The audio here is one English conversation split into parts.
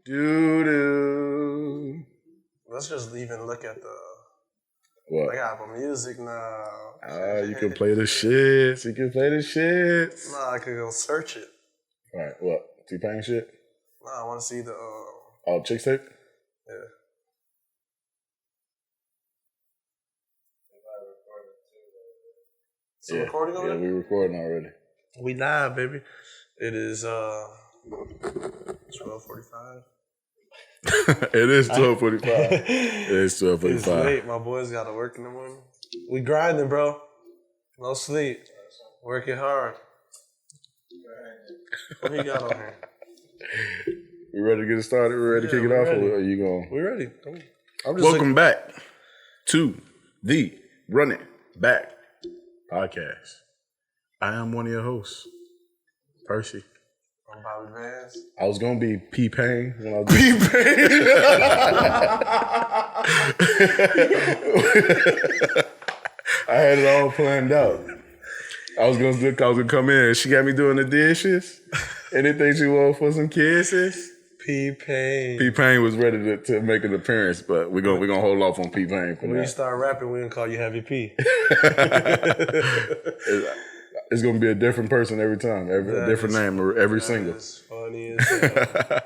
Doo-doo. Let's just even look at the... What? I got Apple Music now. You can play the shits. You can play the shits. Nah, I could go search it. All right, what? T-Pain shit? Nah, I want to see the... Oh, Chicks Tape? Yeah. So recording already? Yeah, we recording already. We live, baby. It is 12:45. It is 12:45. It is 12:45. It's late. My boys got to work in the morning. We grinding, bro. No sleep. Working hard. What he got on here? We ready to get it started? We ready to kick it off? Or are you going? We ready. Welcome back to the Run It Back podcast. I am one of your hosts, Percy. I'm BOBBYBANDZZZ. I was gonna be P-Pain when I was P-Pain. I had it all planned out. I was gonna come in. She got me doing the dishes. Anything she want for some kisses. P-Pain. P-Pain was ready to make an appearance, but we're gonna hold off on P-Pain for when now. you start rapping, we're gonna call you Heavy P. It's gonna be a different person every time, a different name, every single. That's funny as hell.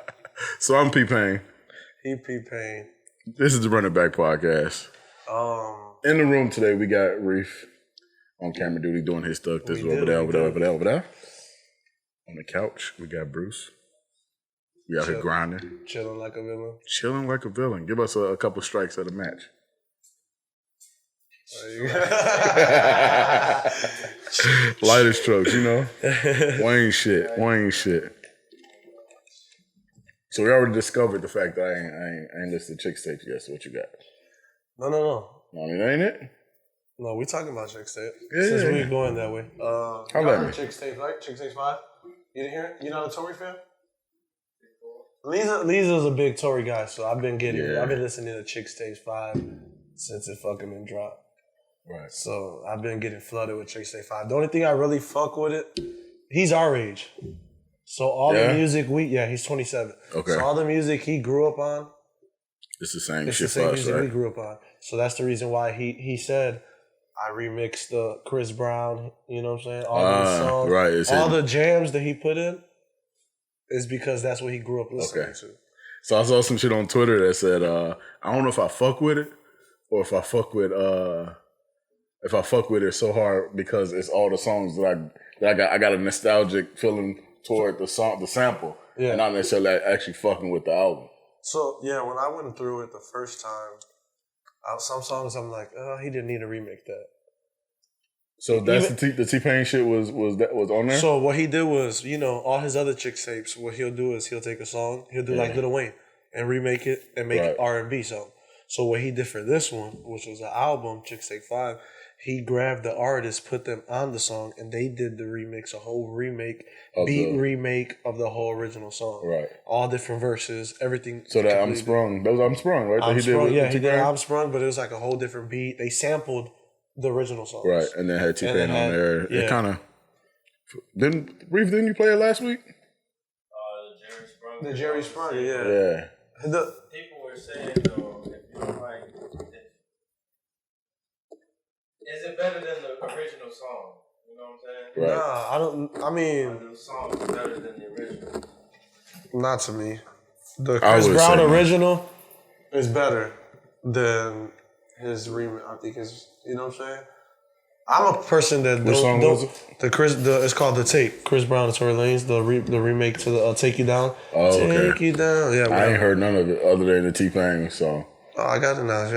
So I'm P-Pain. He P-Pain. This is the Run It Back podcast. In the room today, we got Reef on camera duty doing his stuff. This is over there. On the couch, we got Bruce. We out here grinding. Chilling like a villain. Chilling like a villain. Give us a couple strikes at a match. Lighter strokes, you know? Wayne shit. So we already discovered the fact that I ain't listened to Chicks Tape yet, so what you got? No. I mean, ain't it? No, we talking about Chicks Tape. Yeah. Since we going that way. How about me? Chicks Tape, right? Chicks Tape 5? You didn't hear it? You not a Tory fan? Lisa's a big Tory guy, so I've been listening to Chicks Tape 5 since it fucking been dropped. Right. So I've been getting flooded with Chicks Tape 5. The only thing I really fuck with it, he's our age. So all the music he's 27. Okay. So all the music he grew up on, it's the same it's shit the same for us, music right? we grew up on. So that's the reason why he said, I remixed the Chris Brown, you know what I'm saying? All these songs. Right. All the jams that he put in is because that's what he grew up listening to. So I saw some shit on Twitter that said, I don't know if I fuck with it or if I fuck with it so hard because it's all the songs that I got a nostalgic feeling toward the sample, and not necessarily actually fucking with the album. So yeah, when I went through it the first time, some songs I'm like, he didn't need to remake that. So that's the T-Pain shit was on there? So what he did was, all his other Chicks Tapes, what he'll do is he'll take a song, he'll do like Lil Wayne, and remake it and make it R&B song. So what he did for this one, which was an album, Chicks Tape 5, he grabbed the artists, put them on the song, and they did the remix, a whole remake, remake of the whole original song. Right. All different verses, everything. So that I'm Sprung, that was I'm Sprung, right? He did I'm Sprung, but it was like a whole different beat. They sampled the original songs. Right, and then had T-Pain on there. Yeah. It kind of... Didn't you play it last week? The Jerry Sprung, yeah. Yeah. People were saying, though, if you don't like... Is it better than the original song? You know what I'm saying? Right. Nah, The song is better than the original. Not to me. The Chris Brown original is better than his remix. I think you know what I'm saying? I'm a person that Which song was it? It's called The Tape. Chris Brown and Tory Lanez, the remake to the Take You Down. Oh, okay. Take You Down. Yeah, I ain't heard none of it other than the T-Pain song. Oh, I got it now.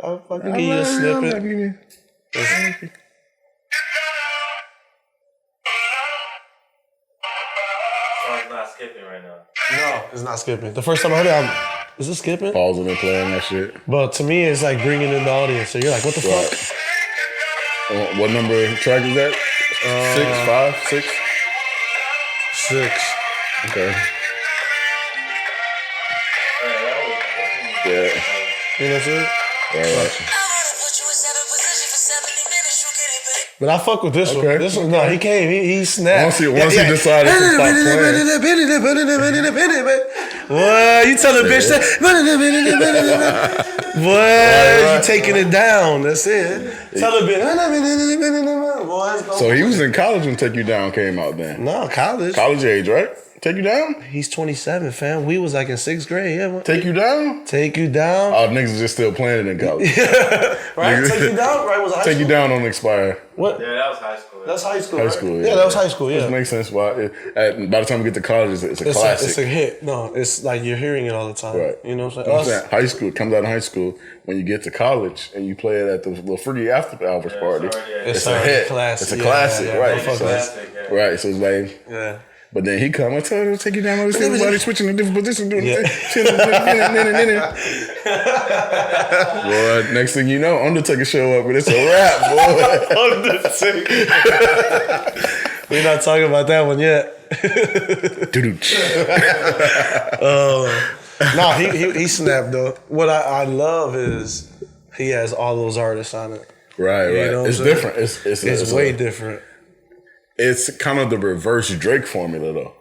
I'll fucking give you a snippet. Song's not skipping right now. No, it's not skipping. The first time I heard it, is it skipping? Pausing and playing that shit. But to me, it's like bringing in the audience. So you're like, what the fuck? What number track is that? 6, 5, 6? 6. Okay. Yeah. You know what I'm saying? Right. But I fuck with this one. This one, no, he came. He snapped. Once he decided to stop playing. What? You tell the bitch that. What? You taking it down. That's it. Tell the bitch. So he was in college when Take You Down came out then. No, college. College age, right? Take You Down? He's 27, fam. We was like in 6th grade. Yeah. Take You Down? Take You Down. Oh, niggas is just still playing it in college. Right? Take You Down? Right? Was it high Take school? You Down don't expire. What? Yeah, that was high school. That's high school. High right? school, Yeah, that was high school, yeah. Which makes sense why. By the time we get to college, it's a classic. It's a hit. No, it's like you're hearing it all the time. Right. You know what I'm saying? High school, it comes out of high school. When you get to college and you play it at the little free after hours party, it's a hit. Classic. It's a classic, right? Right, so it's like, yeah. But then he come, I told him to take you down all this everybody switching to different positions, doing the Boy, next thing you know, Undertaker show up and it's a wrap, boy. Undertaker. We're not talking about that one yet. No, he snapped though. What I love is he has all those artists on it. Right. It's different. It's way different. It's kind of the reverse Drake formula though.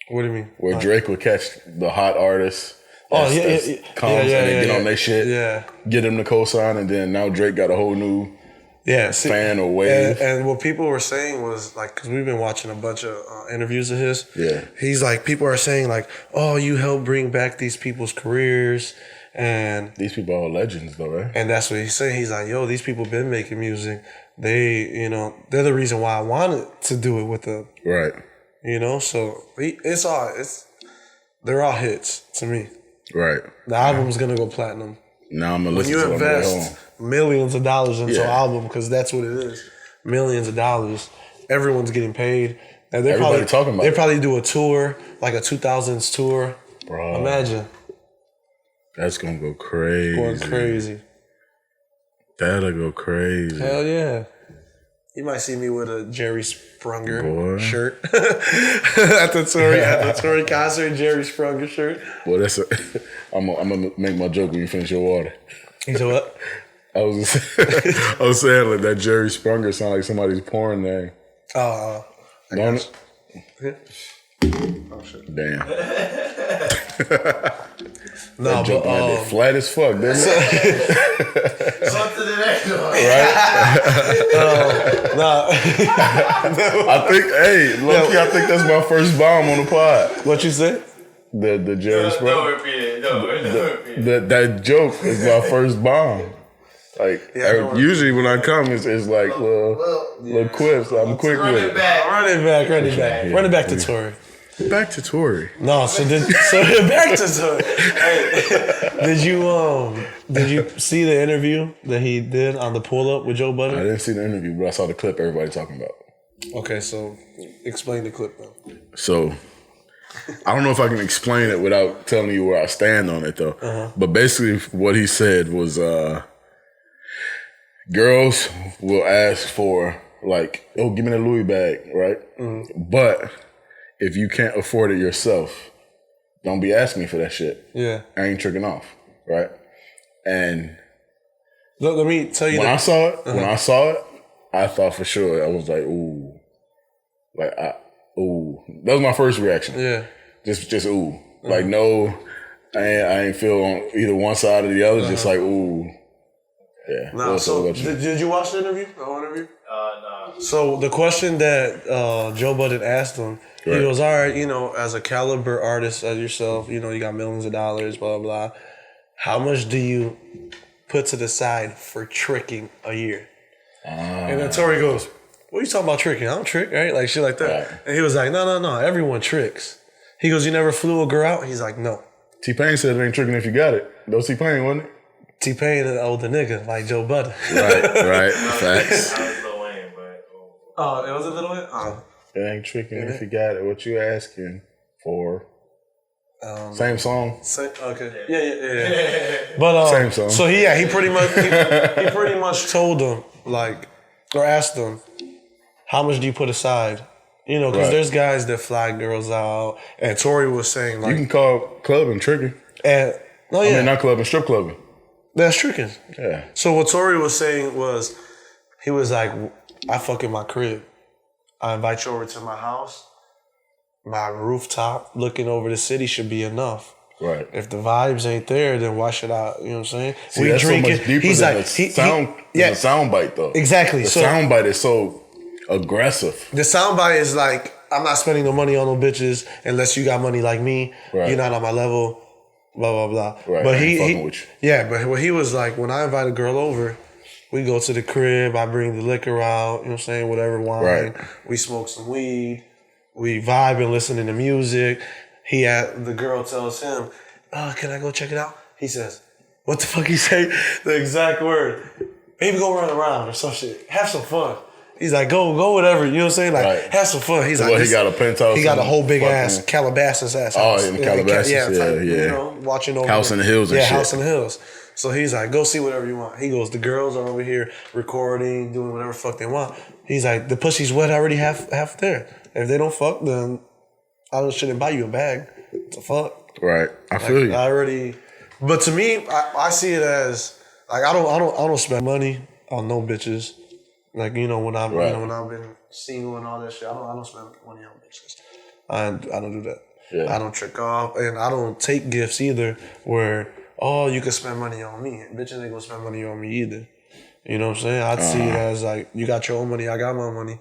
What do you mean? Where Drake would catch the hot artists. Comes and then get on their shit. Yeah. Get them to co-sign, and then now Drake got a whole new fan or wave. And what people were saying was like, because we've been watching a bunch of interviews of his. Yeah. He's like, people are saying like, oh, you helped bring back these people's careers. And these people are legends though, right? And that's what he's saying. He's like, yo, these people been making music. They, they're the reason why I wanted to do it with them. Right. So they're all hits to me. Right. The album's gonna go platinum. Now I'm gonna listen to it. When you invest invest millions of dollars into an album, because that's what it is, millions of dollars. Everyone's getting paid. And Everybody talking about they it. probably do a tour, like a 2000s tour. Bro. Imagine. That's gonna go crazy. Going crazy. That'll go crazy. Hell yeah. You might see me with a Jerry Sprunger shirt at the Tory concert. Jerry Sprunger shirt. Boy, I'm gonna make my joke when you finish your water. You said what? I was saying like that Jerry Sprunger sound like somebody's porn name. Don't it? Oh shit. Damn. No, that joke landed flat as fuck, didn't it? Something to that I think, low-key, I think that's my first bomb on the pod. What you said? The Jerry Sprunger. Don't repeat it. Don't repeat it. That joke is my first bomb. Like usually when I come, it's like little quips. I'm quick with it. Run it back to Tory. Back to Tory. No, so back to Tory. Hey, did you see the interview that he did on the pull up with Joe Budden? I didn't see the interview, but I saw the clip everybody talking about. Okay, so explain the clip though. So I don't know if I can explain it without telling you where I stand on it though. But basically what he said was girls will ask for like, oh, give me the Louis bag, right? But if you can't afford it yourself, don't be asking me for that shit. Yeah. I ain't tricking off, right? And look, let me tell you when I saw it, I thought for sure, I was like, ooh. Ooh. That was my first reaction. Yeah. Just ooh. Like, no, I ain't feel on either one side or the other, just like, ooh. Yeah. Nah, so did you watch the interview? The whole interview? No. So the question that Joe Budden asked him, he goes, all right, as a caliber artist as yourself, you got millions of dollars, blah, blah, blah. How much do you put to the side for tricking a year? And then Tory goes, what are you talking about tricking? I don't trick, right? Like shit like that. Right. And he was like, no, everyone tricks. He goes, you never flew a girl out? He's like, no. T-Pain said it ain't tricking if you got it. That was T-Pain, wasn't it? T-Pain the nigga, like Joe Budden. Right. Facts. Oh, it was a little bit? It ain't tricking if you got it. What you asking for? Same song. Okay. Yeah. But same song. So he pretty much told them or asked them, how much do you put aside? Because there's guys that fly girls out, and Tory was saying like you can call clubbing tricking. I mean, not clubbing, strip clubbing. That's tricking. Yeah. So what Tory was saying was, he was like, I fuck in my crib. I invite you over to my house. my rooftop looking over the city should be enough. Right. If the vibes ain't there, then why should I? You know what I'm saying? See, that's so much deeper than the sound bite, though. Exactly. The sound bite is so aggressive. The sound bite is like, I'm not spending no money on no bitches unless you got money like me. Right. You're not on my level. Blah blah blah. Right. But but what he was like, when I invite a girl over, we go to the crib. I bring the liquor out. You know what I'm saying? Whatever wine. Right. We smoke some weed. We vibe and listening to music. The girl tells him, can I go check it out? He says, what the fuck he say? The exact word. Maybe go run around or some shit. Have some fun. He's like, go whatever. You know what I'm saying? Like, have some fun. He's like, he got a penthouse. He got a whole big ass Calabasas ass house. Oh, in Calabasas, yeah. You know, watching over House in the hills and shit. Yeah, house in the hills. So he's like, go see whatever you want. He goes, the girls are over here recording, doing whatever fuck they want. He's like, the pussy's wet already half there. If they don't fuck, then I shouldn't buy you a bag. It's a fuck. Right. I feel you. But to me, I see it as like I don't spend money on no bitches. Like, you know, when I've been single and all that shit, I don't spend money on bitches. I don't do that. Yeah. I don't trick off, and I don't take gifts either. Where you can spend money on me, bitches ain't gonna spend money on me either. You know what I'm saying? I'd see it as like, you got your own money, I got my money.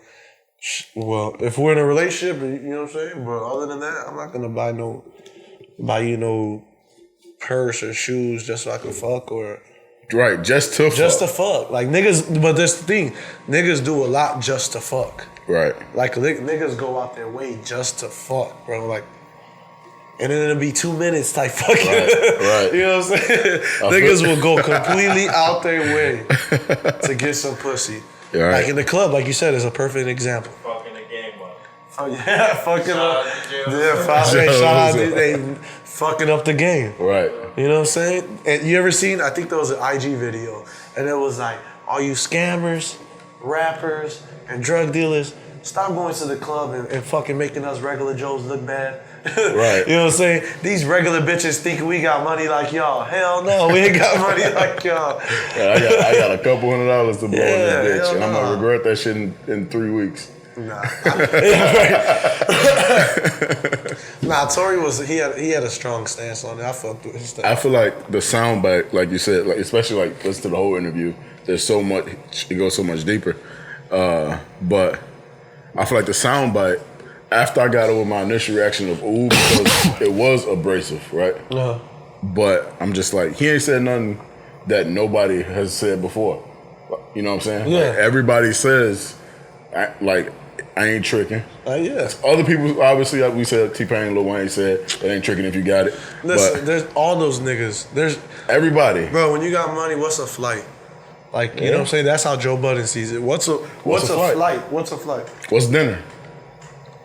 Well, if we're in a relationship, you know what I'm saying? But other than that, I'm not gonna buy you no purse or shoes just so I can fuck or. Right, just to fuck. Like niggas, but that's the thing. Niggas do a lot just to fuck. Right. Like niggas go out their way just to fuck, bro. Like, and then it'll be 2 minutes type fucking. Right. You know what I'm saying? Niggas will go completely out their way to get some pussy. Right. Like in the club, like you said, is a perfect example. Fucking the game up. Oh yeah, fucking up. Yeah, they fucking up the game. Right. You know what I'm saying? And you ever seen, I think there was an IG video, and it was like, all you scammers, rappers, and drug dealers, stop going to the club and fucking making us regular Joes look bad. Right. You know what I'm saying? These regular bitches think we got money like y'all. Hell no, we ain't got money like y'all. Yeah, I got a couple $100 to blow in this bitch, and I'm gonna regret that shit in 3 weeks. Nah. Nah, Tory he had a strong stance on it. I fucked with his stuff. I feel like the soundbite, like you said, like especially like listen to the whole interview. There's so much, it goes so much deeper. But I feel like the soundbite, after I got over my initial reaction of ooh, because it was abrasive, right? Uh-huh. But I'm just like, he ain't said nothing that nobody has said before. You know what I'm saying? Yeah. Like, everybody says, I ain't tricking. Yeah. Other people, obviously, like we said, T-Pain, Lil Wayne said, it ain't tricking if you got it. Listen, but there's all those niggas. There's everybody. Bro, when you got money, what's a flight? Like, you know what I'm saying? That's how Joe Budden sees it. What's a flight? What's a flight? What's dinner?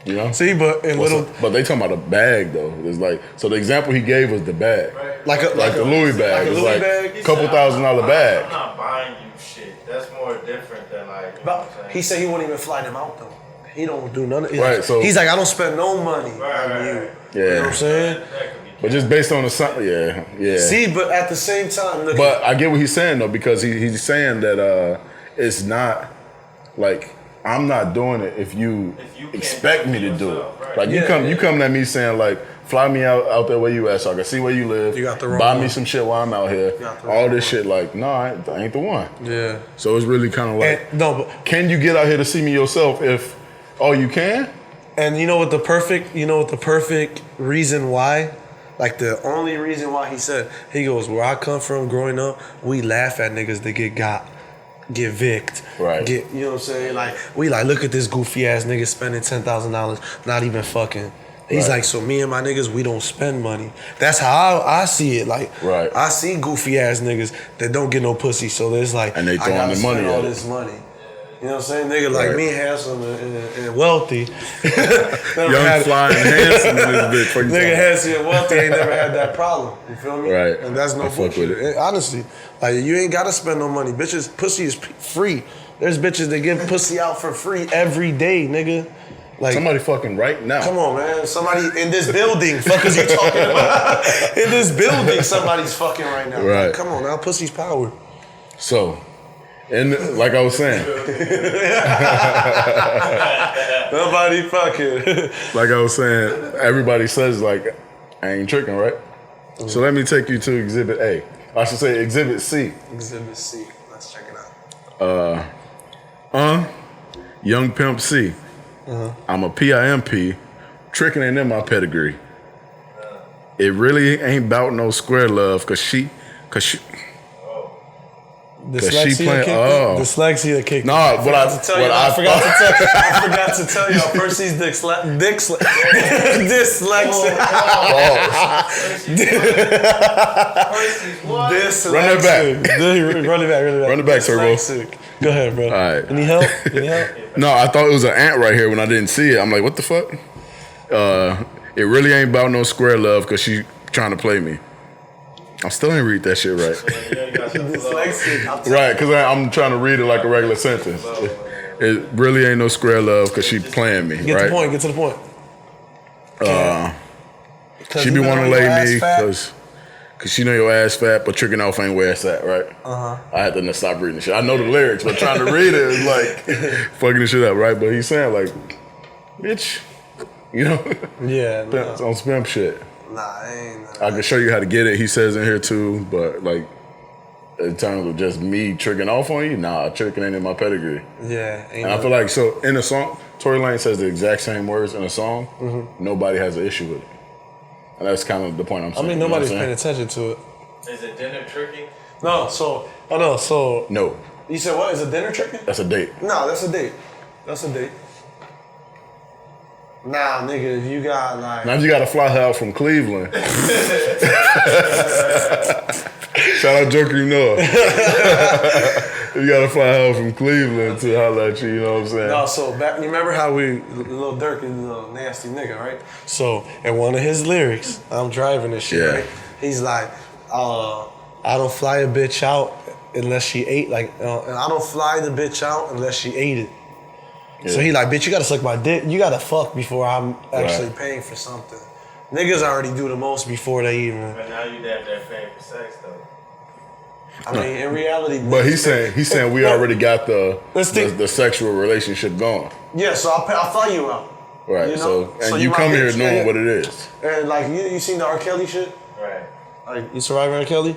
You know? See, but but they talking about a bag though. It's like, so the example he gave was the bag. Right. Like the Louis bag. It's like a couple $1,000 bag. I'm not buying you shit. That's more different than like, you know what I'm saying? He said he won't even fly them out though. He don't do none of it. Right, so he's like, I don't spend no money on you. Yeah. You know what I'm saying? But just based on the yeah. See, but at the same time, look, but I get what he's saying though, because he's saying that it's not like I'm not doing it if you expect me to do it. Right. Like you come at me saying like, fly me out there where you at so I can see where you live. You got the wrong buy one. Me some shit while I'm out here. All this shit like, no, I ain't the one. Yeah. So it's really kind of like, but can you get out here to see me yourself if you can? And you know what the perfect reason why? Like the only reason why he goes, where I come from growing up, we laugh at niggas that get vic'd. Right. You know what I'm saying? Like, we like, look at this goofy ass nigga spending $10,000, not even fucking. He's like, so me and my niggas, we don't spend money. That's how I see it. Like, I see goofy ass niggas that don't get no pussy, so there's like, and they throwing the money all this money. You know what I'm saying? Nigga like me, handsome and wealthy. Young, fly, and handsome in this bitch. Nigga handsome and wealthy ain't never had that problem. You feel me? Right. And that's no bullshit. Honestly, like, you ain't gotta spend no money. Bitches, pussy is free. There's bitches that give pussy out for free every day, nigga. Like, somebody fucking right now. Come on, man. Somebody in this building. Fuck is you talking about? In this building, somebody's fucking right now. Right. Like, come on now. Pussy's power. So, And like I was saying, nobody fucking. like I was saying, everybody says like, I ain't tricking, right? Mm-hmm. So let me take you to Exhibit A. I should say Exhibit C. Exhibit C. Let's check it out. Young Pimp C. I'm a PIMP. Tricking ain't in my pedigree. It really ain't about no square love, cause she Dyslexia kicked. No, but I forgot to tell y'all. Percy's dyslexic. Run it back. Run it back, Turbo. Go ahead, bro. All right. Any help? No, I thought it was an ant right here when I didn't see it. I'm like, what the fuck? It really ain't about no square love because she trying to play me. I still ain't read that shit right. Right, because I'm trying to read it like a regular sentence. It really ain't no square love because she playing me. Get to the point. She be wanting to lay me because she know your ass fat, but tricking off ain't where it's at, right? I had to stop reading the shit. I know the lyrics, but trying to read it is like fucking the shit up, right? But he's saying like, bitch, you know? Yeah. On some pimp shit. Nah, I ain't. I can show you how to get it, he says in here too, but like, in terms of just me tricking off on you, nah, tricking ain't in my pedigree. Yeah. And I feel like, so in a song, Tory Lanez says the exact same words in a song, nobody has an issue with it. And that's kind of the point I'm saying. I mean, nobody's paying attention to it. Is it dinner tricking? No, so. No. You said what? Is it dinner tricking? That's a date. No, that's a date. Nah, nigga, if you got like... Now if you got to fly out from Cleveland. Shout out Joker, you know. You got to fly out from Cleveland to holler at you, you know what I'm saying? No, so back, you remember how Lil Durk is a little nasty nigga, right? So, in one of his lyrics, I'm driving this shit, right? He's like, I don't fly a bitch out unless she ate, and I don't fly the bitch out unless she ate it. Yeah. So he like, bitch, you gotta suck my dick. You gotta fuck before I'm actually paying for something. Niggas already do the most before they even. But now you have that paying for sex though. I mean, in reality. But he's saying we already got the sexual relationship going. Yeah, so I'll fly you out. Right. You know? So you come here knowing what it is. And like you seen the R. Kelly shit? Right. Like you surviving R. Kelly?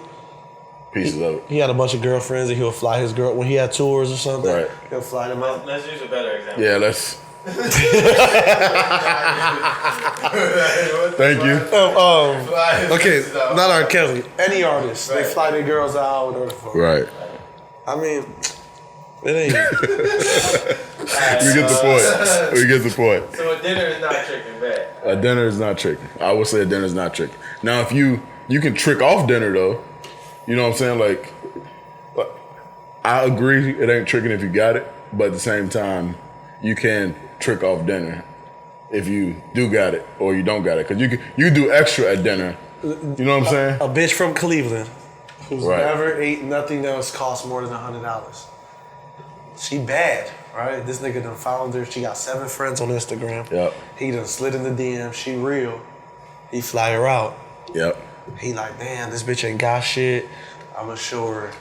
Pieces of it. He had a bunch of girlfriends and he'll fly his girl when he had tours or something. Right. He'll fly them out. Let's use a better example. Yeah, let's. Thank you. Okay, not R. Kelly. Any artist, they fly their girls out, whatever the fuck. Right. I mean, it ain't. We get the point. So a dinner is not tricking back. A dinner is not tricking. I would say a dinner is not tricking. Now, if you can trick off dinner though, you know what I'm saying? Like, I agree, it ain't tricking if you got it, but at the same time, you can trick off dinner if you do got it or you don't got it. Because you do extra at dinner. You know what I'm saying? A bitch from Cleveland who's never ate nothing else cost more than $100. She bad, right? This nigga done found her. She got 7 friends on Instagram. Yep. He done slid in the DM. She real. He fly her out. Yep. He like, damn, this bitch ain't got shit. I'ma show her.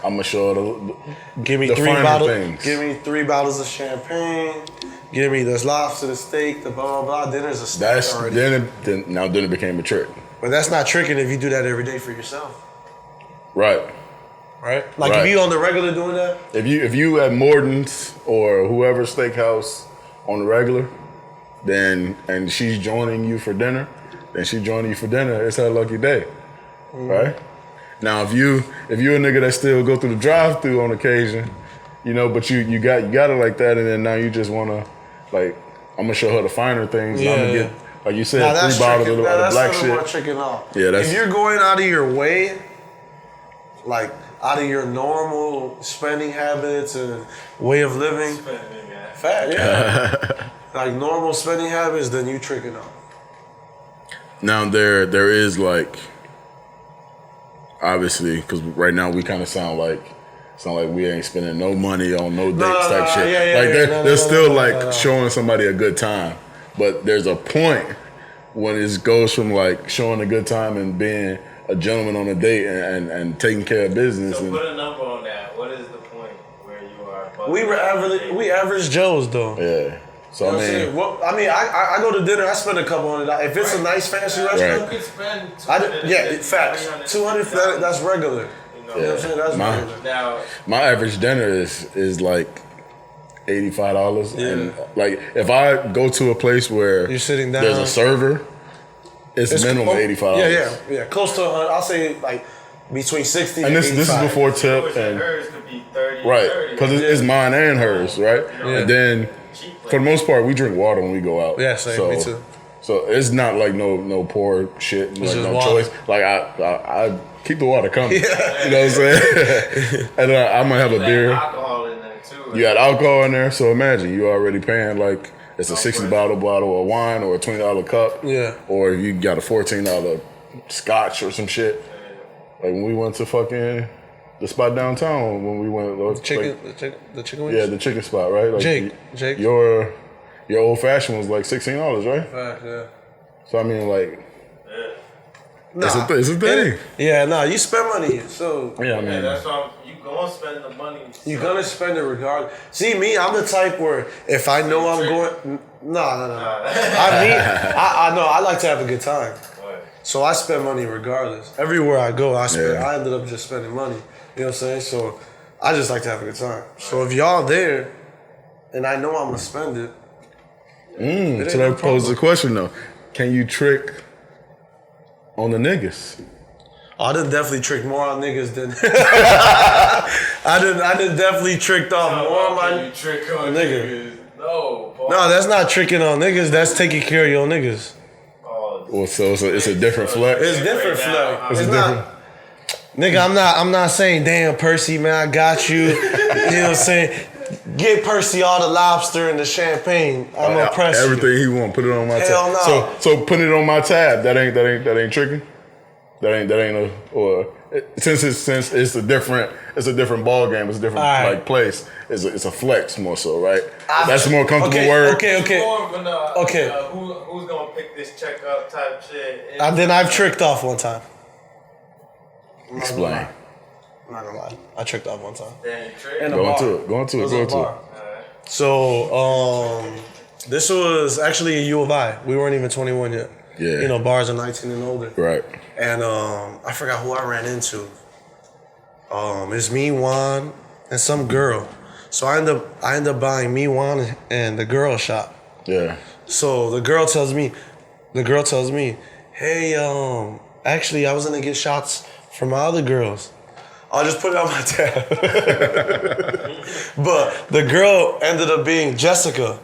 Give me 3 bottles. Things. Give me 3 bottles of champagne. Give me this lobster, the steak, the blah blah blah. Dinner's a snack already. Now dinner became a trick. But that's not tricking if you do that every day for yourself. Right. Like if you on the regular doing that. If you at Morton's or whoever steakhouse on the regular, and she's joining you for dinner, it's her lucky day. Right? Now if you a nigga that still go through the drive-thru on occasion, you know, but you got it like that, and then now you just wanna like, I'm gonna show her the finer things. Yeah, I'm gonna get, like you said, 3 bottles of the black shit. That's tricking off. Yeah, if you're going out of your way, like out of your normal spending habits and way of living, like normal spending habits, then you tricking off. Now there is like, obviously, because right now we kind of sound like we ain't spending no money on no dates type shit. They're still showing somebody a good time, but there's a point when it goes from like showing a good time and being a gentleman on a date and taking care of business. So put a number on that. What is the point where you We average Joes though. Yeah. So You know what I'm saying? Well, I mean, I go to dinner. I spend a couple $100. If it's a nice fancy restaurant, You can spend facts. 200. That's regular. You know what I'm saying? That's regular. Now, my average dinner is like $85, and like if I go to a place where you're sitting down, there's a server, it's minimum $85. Yeah, close to 100. I'll say like between 60 and and this is before tip and hers could be 30. right, because it's mine and hers, right? Yeah. And then for the most part, we drink water when we go out. Yeah, same. Me too. So it's not like no poor shit, like just no water. choice. Like I keep the water coming. Yeah. You know what I'm saying? And I might have a beer. Alcohol in there too. You got alcohol in there, so imagine you already paying like it's a $60 bottle of wine or a $20 cup. Yeah. Or you got a $14 scotch or some shit. Like when we went to fucking the spot downtown when we went The chicken wings? Yeah, the chicken spot, right? Like Jake. Your old fashioned was like $16, right? Fact, yeah. So I mean, like, Nah, it's a thing. You spend money, so Yeah, I mean, That's why you gonna spend the money. you're gonna spend it regardless. See, me, I'm the type where if I know I'm going, no. I know I like to have a good time, so I spend money regardless. Everywhere I go, I spend. Yeah. I ended up just spending money. You know what I'm saying? So I just like to have a good time. So if y'all there, and I know I'm gonna spend it. so that poses a question though: can you trick on the niggas? I done definitely tricked more on niggas than I done definitely tricked off more on my trick on nigga. No, boy. No, that's not tricking on niggas. That's taking care of your niggas. Well, so it's a different flex. It's different flex. It's It's different. not. Nigga, I'm not saying, damn, Percy, man, I got you. You know what I'm saying? Get Percy all the lobster and the champagne. I'm gonna press everything you. he want. Put it on my Hell tab. no. So putting it on my tab. That ain't tricking. That ain't a or since it's a different ball game. It's a different All right. like place. It's a flex more so, right? That's a more comfortable word. Okay. Okay. Who's gonna pick this check up type shit? Then I've tricked off one time. Explain. I'm not gonna lie. I tricked off one time. Then trick. In a Go bar. into was it. a bar. So, this was actually a U of I. We weren't even 21 yet. Yeah. You know, bars are 19 and older. Right. And I forgot who I ran into. It's me, Juan, and some girl. So I end up buying me, Juan, and the girl shot. Yeah. So the girl tells me, hey, actually I was gonna get shots from my other girls. I'll just put it on my tab. But the girl ended up being Jessica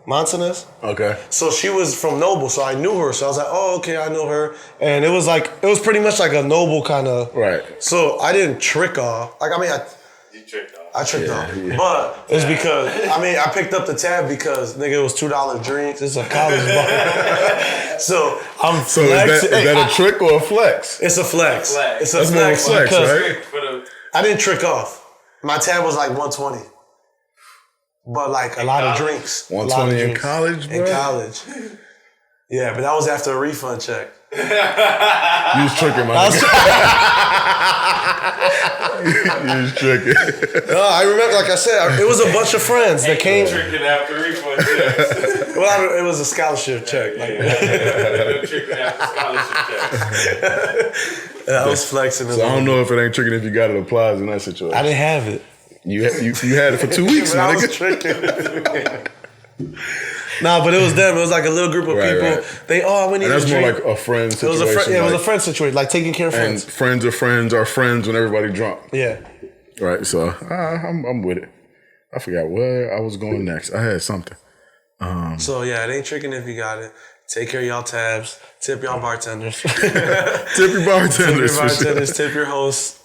Montanez. Okay. So she was from Noble, so I knew her. So I was like, oh, okay, I know her. And it was pretty much like a Noble kind of. Right. So I didn't trick off. You tricked off. I tricked off. Yeah. But it's because, I picked up the tab because, nigga, it was $2 drinks. It's a college bar. So I'm So flexing. is that a trick or a flex? It's a flex. It's a That's more flex. flex, because right? I didn't trick off. My tab was like 120. But like a lot of drinks. 120 in college, bro? In college. Yeah, but that was after a refund check. You was tricking, my nigga. You was tricking. No, I remember, like I said, it was a bunch of friends that came. Tricking after refund checks. Well, it was a scholarship check. Tricking after scholarship checks. I was flexing. So I don't know if it ain't tricking if you got it applies in that situation. I didn't have it. You had it for 2 weeks, I my was nigga. tricking. Nah, but it was them. It was like a little group of people. Right. They we need And that's a more drink. like a friend It situation. was it was a like- friend situation, like taking care of And friends. friends are friends when everybody drunk. Yeah. Right, so I'm with it. I forgot where I was going next. I had something. So yeah, it ain't tricking if you got it. Take care of y'all tabs. Tip y'all bartenders. Tip your Tip your bartenders. for sure. bartenders. Tip your hosts.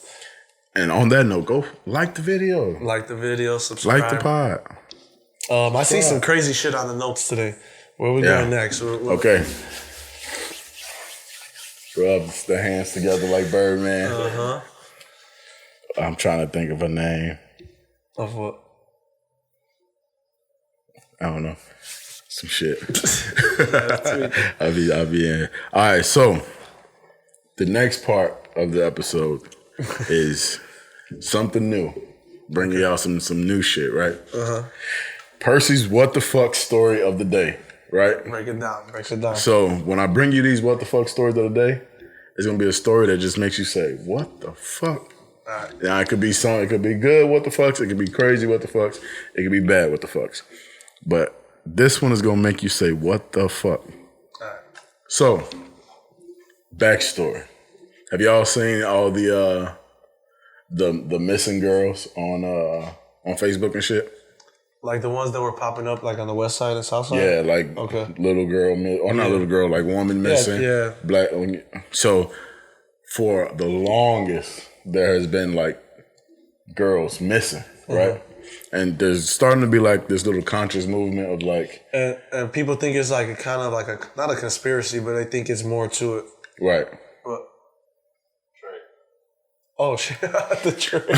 And on that note, go like the video. Like the video. Subscribe. Like the pod. I see some crazy shit on the notes today. Where we going next? Okay. Rub the hands together like Birdman. Uh-huh. I'm trying to think of a name. Of what? I don't know. Some shit. I'll be in. All right, so the next part of the episode is something new. bringing y'all some new shit, right? Percy's what the fuck story of the day, right? Break it down. So when I bring you these what the fuck stories of the day, it's gonna be a story that just makes you say, what the fuck? Alright. Now it could be good what the fucks, it could be crazy what the fucks, it could be bad what the fucks. But this one is gonna make you say, what the fuck? Alright. So, backstory. Have y'all seen all the missing girls on Facebook and shit? Like the ones that were popping up like on the west side and south side? Yeah, like little girl, or not little girl, like woman missing. Yeah. Black. So for the longest, there has been like girls missing, right? And there's starting to be like this little conscious movement of like, and people think it's like a kind of like not a conspiracy, but they think it's more to it. right. But, oh shit! The trick.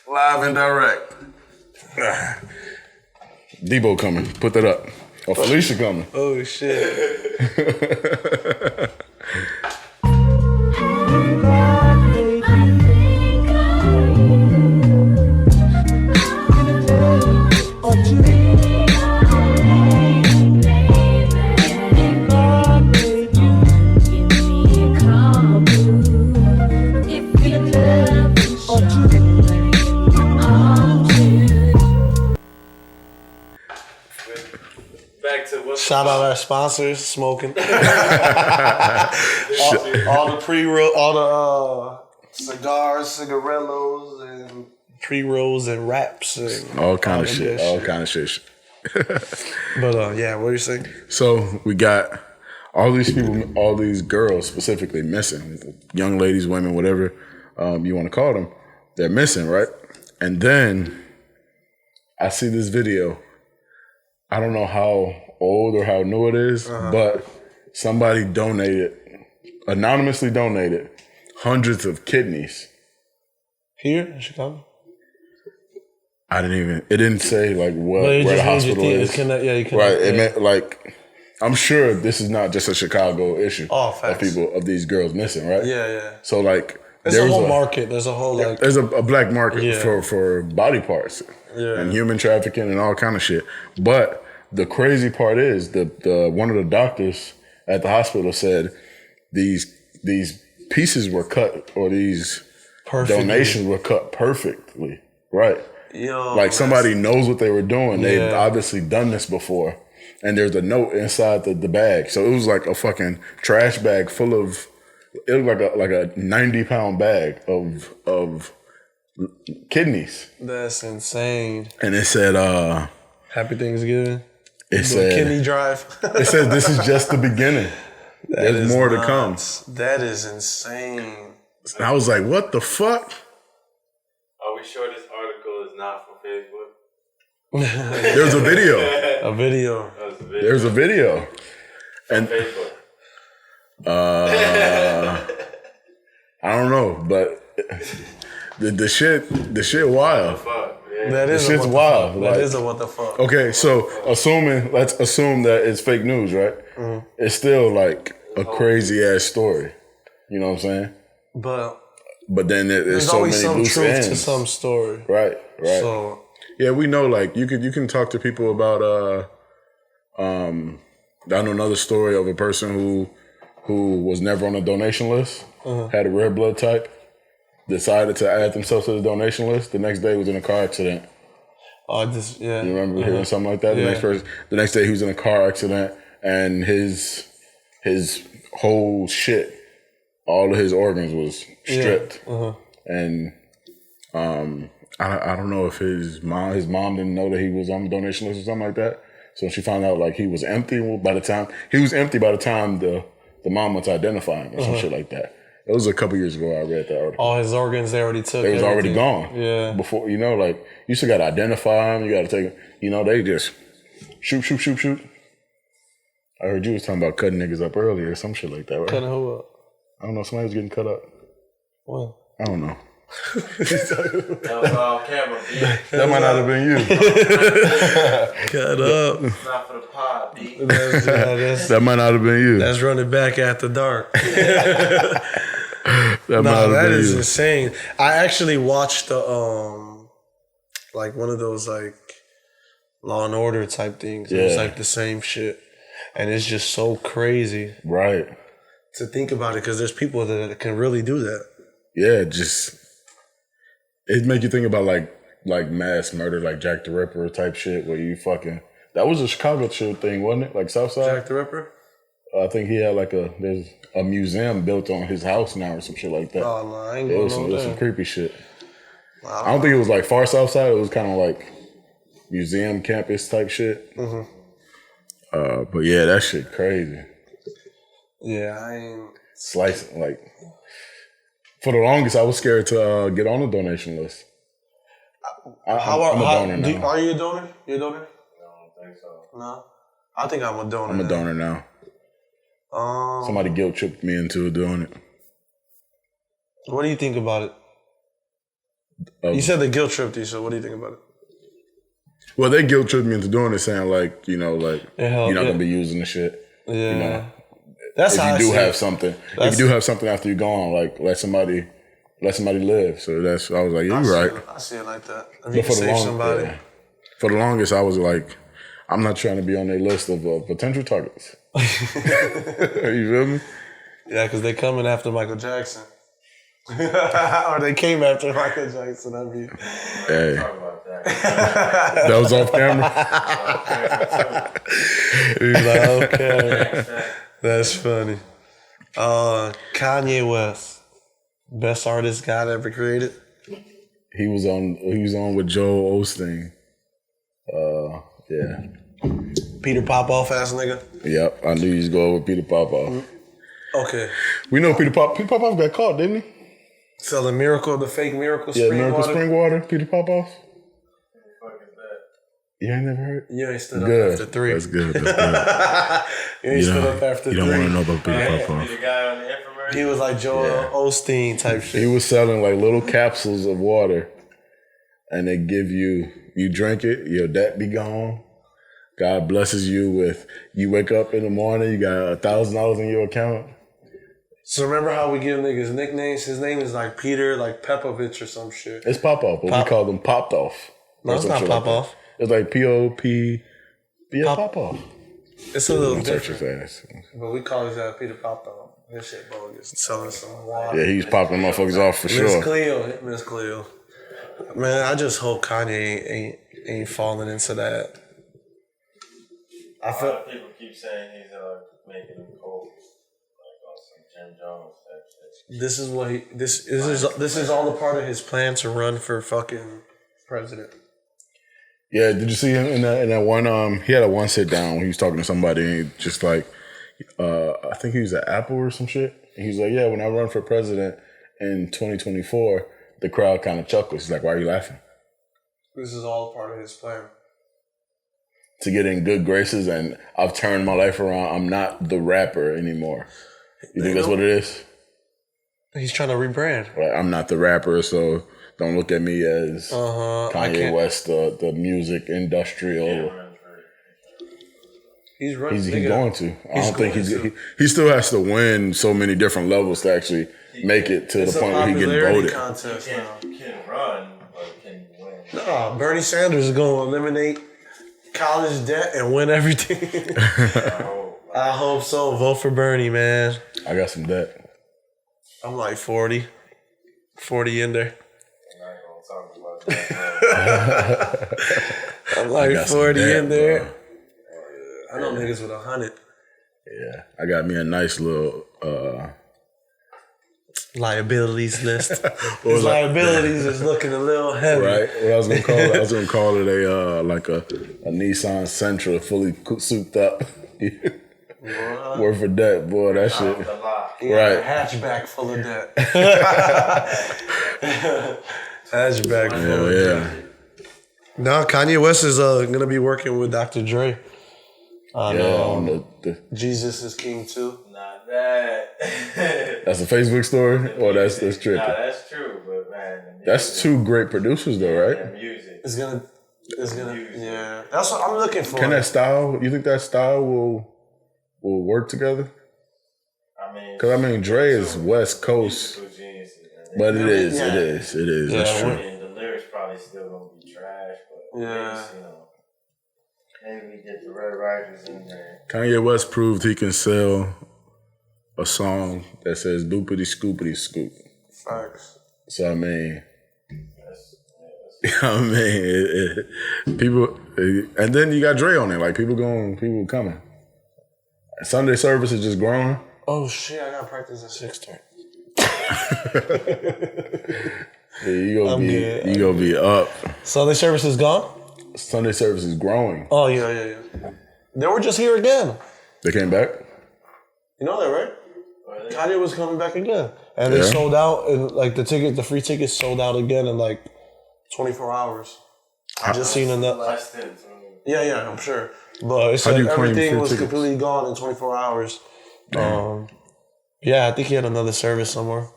Live and direct. Debo coming. Put that up. Oh, Felicia coming. Oh shit! Shout out our sponsors, smoking. all the pre-roll, all the cigars, cigarillos, and pre-rolls and wraps and all kind of shit. All kind of shit. But yeah, what are you saying? So we got all these people, all these girls specifically missing, young ladies, women, whatever you want to call them. They're missing, right? And then I see this video. I don't know how old or how new it is, but somebody anonymously donated hundreds of kidneys. Here in Chicago? It didn't say like where the hospital is. You cannot, right, it meant like, I'm sure this is not just a Chicago issue of people, of these girls missing, right? Yeah. So like, there's a whole market. There's a whole like. There's a black market for body parts and human trafficking and all kind of shit. But the crazy part is the one of the doctors at the hospital said these pieces were cut, or these donations were cut perfectly, right? Like somebody knows what they were doing. They've obviously done this before. And there's a note inside the bag. So it was like a fucking trash bag full of, it was like a 90-pound bag of kidneys. That's insane. And it said, Happy Thanksgiving. It said kidney drive. It says this is just the beginning. There's more to come. That is insane. And I was like, what the fuck? Are we sure this article is not from Facebook? There's a video. There's a video. And Facebook. I don't know, but the shit wild. That is shit's wild. That is a what the fuck. Okay, so let's assume that it's fake news, right? Mm-hmm. It's still like a crazy ass story. You know what I'm saying? But then there's so always many some loose truth ends to some story. Right. So yeah, we know like you can talk to people about I know another story of a person who was never on a donation list, had a rare blood type, decided to add themselves to the donation list. The next day was in a car accident. You remember hearing something like that? The next day he was in a car accident and his whole shit, all of his organs was stripped. And I don't know if his mom didn't know that he was on the donation list or something like that. So she found out like he was empty by the time the mom went to identify him or some shit like that. It was a couple years ago I read that article. All his organs they already took. They was already gone. Yeah. Before, like you still got to identify them. You got to take them. They just shoot. I heard you was talking about cutting niggas up earlier or some shit like that, right? Cutting who up? I don't know. Somebody was getting cut up. What? I don't know. That was off camera. That might not have been you. Cut up. It's not for the pod, B. That might not have been you. That's running back after dark. That is insane. I actually watched the like one of those like Law and Order type things. It was like the same shit, and it's just so crazy, right? To think about it, because there's people that can really do that. Yeah, just it make you think about like mass murder, like Jack the Ripper type shit, where you fucking. That was a Chicago shit thing, wasn't it? Like Southside. Jack the Ripper. I think he had there's a museum built on his house now or some shit like that. Oh no, I ain't going It was some creepy shit. I don't think it was like far south side. It was kind of like museum campus type shit. Mm-hmm. But yeah, that shit crazy. Yeah, I ain't slicing like. For the longest, I was scared to get on the donation list. I'm a donor now. Are you a donor? You a donor? I don't think so. No, I think I'm a donor. I'm a donor now. Somebody guilt tripped me into doing it. What do you think about it? You said they guilt tripped you, so what do you think about it? Well, they guilt tripped me into doing it, saying like, you know, like you're not gonna be using the shit. Yeah. You know, that's how if you do have something. If you do have something after you're gone, like let somebody live. So that's I was like, yeah, you're right. I see it like that. If you can save somebody. For the longest, I was like, I'm not trying to be on their list of potential targets. You feel me? Yeah, because they coming after Michael Jackson. Or they came after Michael Jackson. I mean, hey, talk about that. That was off camera. He's like, okay, that's funny. Kanye West, best artist God ever created. He was on with Joel Osteen. Yeah. Peter Popoff ass nigga. Yep, I knew he was going with Peter Popoff. Okay. We know Peter Popoff got caught, didn't he? Selling the fake Miracle Spring water. Peter Popoff. What the fuck is that? You ain't never heard? You ain't stood up after 3. That's good. You ain't stood up after 3. You don't want to know about Peter Popoff. The guy on the infomercial? He was like Joel Osteen type shit. He was selling like little capsules of water, and they give you drink it, your debt be gone. God blesses you with, you wake up in the morning, you got $1,000 in your account. So remember how we give niggas nicknames? His name is like Peter, like Pepovich or some shit. It's Popoff, but we call them Popped Off. No, it's not Popoff. It's like P-O-P. Yeah, Popoff. It's a little different. Fast. But we call his Peter Popoff. This shit bogus. Selling some water. Yeah, he's popping motherfuckers off for sure. Miss Cleo. Man, I just hope Kanye ain't falling into that. A lot of people keep saying he's making him cold, like on some Jim Jones type shit. This is what this is all a part of his plan to run for fucking president. Yeah, did you see him in that one? He had a one sit down when he was talking to somebody, and he just like, I think he was at Apple or some shit. And he's like, yeah, when I run for president in 2024, the crowd kind of chuckles. He's like, why are you laughing? This is all part of his plan. To get in good graces, and I've turned my life around. I'm not the rapper anymore. You think that's what it is? He's trying to rebrand. Like, I'm not the rapper, so don't look at me as Kanye West, the music industrial. He's running. He's going to. I don't think he still has to win so many different levels to actually make it to the point where he getting voted. Contest you can run, but can you win? No, Bernie Sanders is going to eliminate college debt and win everything. I hope so. Vote for Bernie, man. I got some debt. I'm like 40 in there. I'm like 40 in there. Bro. I know niggas with 100. Yeah, I got me a nice little liabilities list. His liabilities is looking a little heavy. Right. What I was gonna call it, a Nissan Sentra fully souped up. Worth of debt, boy. That shit. Right. A hatchback full of debt. Hatchback full of debt. Now Kanye West is gonna be working with Dr. Dre. On the Jesus is King too. Not that. That's a Facebook story, or that's tricky. Nah, that's true, but man, that's two great producers though, right? And music. It's gonna. Yeah, that's what I'm looking for. Can that style? You think that style will work together? I mean, because Dre is West Coast. But it is. Yeah, That's true. And the lyrics probably still gonna be trash, but Yeah. maybe we get the Red Riders in there. Kanye West proved he can sell a song that says doopity scoopity scoop. Facts. So I mean, people, and then you got Dre on it. Like people coming. Sunday service is just growing. Oh shit! I got practice at 6:30. Yeah, you gonna be up. Sunday service is gone? Sunday service is growing. Oh, yeah. They were just here again. They came back? You know that, right? Kanye was coming back again. And they sold out, and like the free tickets sold out again in like 24 hours. I just seen another. Yeah, I'm sure. But it said everything was completely gone in 24 hours. Yeah, I think he had another service somewhere.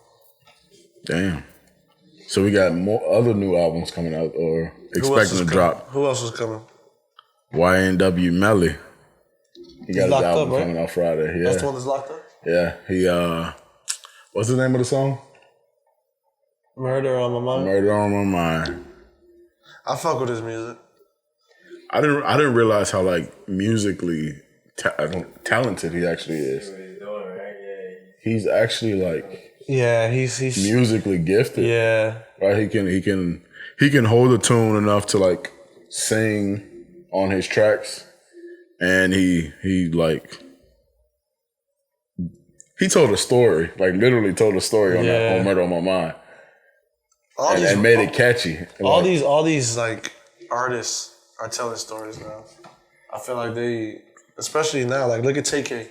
Damn. So we got more other new albums coming out or expecting to drop. Who else is coming? YNW Melly. He got his album up, right? coming out Friday. Yeah. That's the one that's locked up? Yeah. He what's the name of the song? Murder on My Mind. Murder on My Mind. I fuck with his music. I didn't realize how like musically talented he actually is. He's actually like he's musically gifted. Yeah. Right? He can hold a tune enough to like sing on his tracks. And he told a story, like literally told a story on Murder on My Mind. And made it catchy. All these like artists are telling stories now. I feel like they, especially now, like look at TK.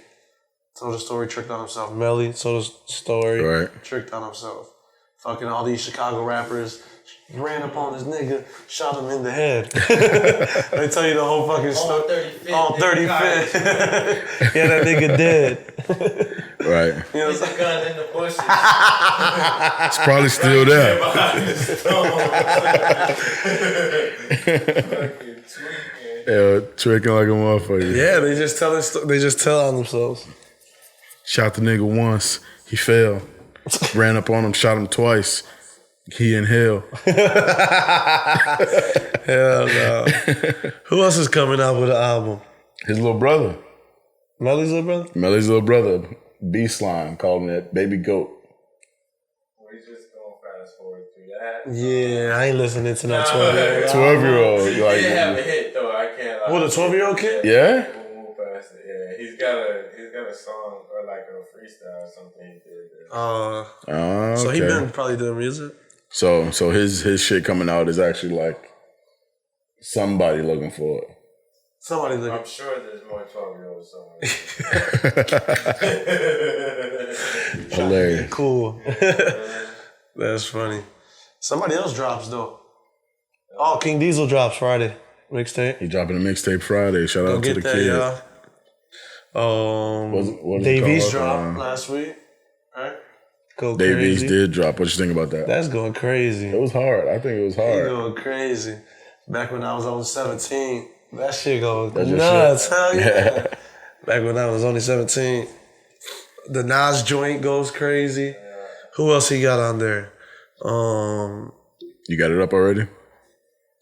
Told a story, tricked on himself. Melly told a story, tricked on himself. Fucking all these Chicago rappers ran up on this nigga, shot him in the head. They tell you the whole fucking story. On 35th. Yeah, that nigga dead. Right. You know, the gun in the bushes. It's probably still there. Yeah, tricking like a motherfucker. Yeah, they just tell on themselves. Shot the nigga once, he fell. Ran up on him, shot him twice. He in hell. Hell no. Who else is coming out with an album? His little brother. Melly's little brother? Melly's little brother. B-Slime, called him that baby goat. We just gonna fast forward through that. Yeah, I ain't listening to no 12-year-old. 12-year-old. He did have a hit though, I can't lie. What, a 12-year-old kid? Yeah? We'll move past it. Yeah, he's got a song or like a freestyle or something he did. Okay. So he been probably doing music? So his shit coming out is actually like somebody looking for it. Somebody looking. I'm sure there's more 12-year-olds somewhere. Hilarious. Cool. That's funny. Somebody else drops though. Oh, King Diesel drops Friday. Mixtape. He dropping a mixtape Friday. Shout out to the kid. What Davies dropped last week. Right? Davies did drop. What you think about that? That's going crazy. It was hard. I think it was hard. It's going crazy. Back when I was only 17, that shit goes nuts. Hell yeah. Back when I was only 17. The Nas joint goes crazy. Who else he got on there? You got it up already?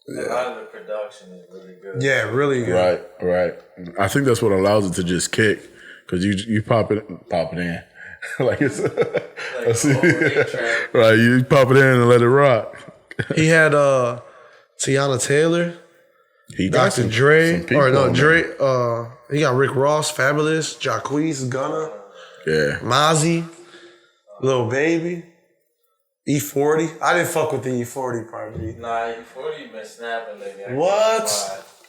Yeah. A lot of the production is really good. Yeah, really good. Right. I think that's what allows it to just kick. Because you pop it in. Like it's right, you pop it in and let it rock. He had Tiana Taylor, he got Dr. Dre, he got Rick Ross, Fabulous, Jacquees, Gunna, Mozzie, Lil Baby, E40. I didn't fuck with the E40 part. Nah, E40 been snapping lately. What?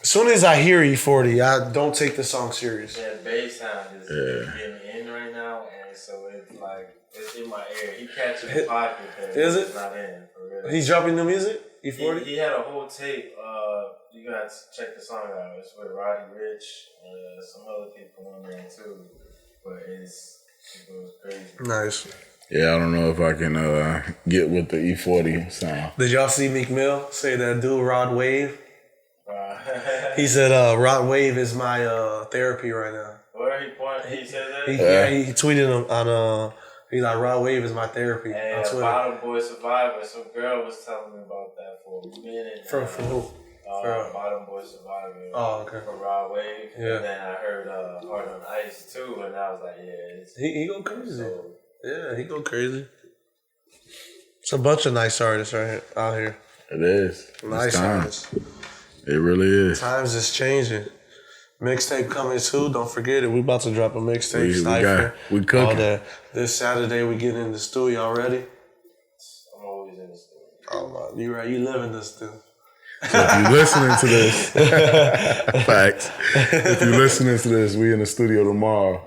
As soon as I hear E40, I don't take the song serious. Yeah, bass sound is getting in right now, and so it's like it's in my ear. He catching the pocket. Is it? It's not in. For real. He's dropping new music. E40. He had a whole tape. You gotta check the song out. It's with Roddy Ricch, some other people on there too. But it goes crazy. Nice. Yeah, I don't know if I can get with the E40 sound. Did y'all see Meek Mill say that dude Rod Wave? He said, Rod Wave is my therapy right now. Where he said that? He tweeted him on He's like, Raw Wave is my therapy on Twitter. Bottom Boy Survivor. Some girl was telling me about that for a minute. From who? Bottom Boy Survivor. Oh, okay. For Raw Wave. Yeah. And then I heard Hard on Ice too, and I was like, yeah. He go crazy. Yeah, he go crazy. It's a bunch of nice artists out here. It is. Nice artists. It really is. Times is changing. Mixtape coming too. Don't forget it. We about to drop a mixtape. We cooking. All that. This Saturday we get in the studio already. I'm always in the studio. Oh my, you right. You live in this studio. So if you're listening to this, facts. If you're listening to this, we in the studio tomorrow.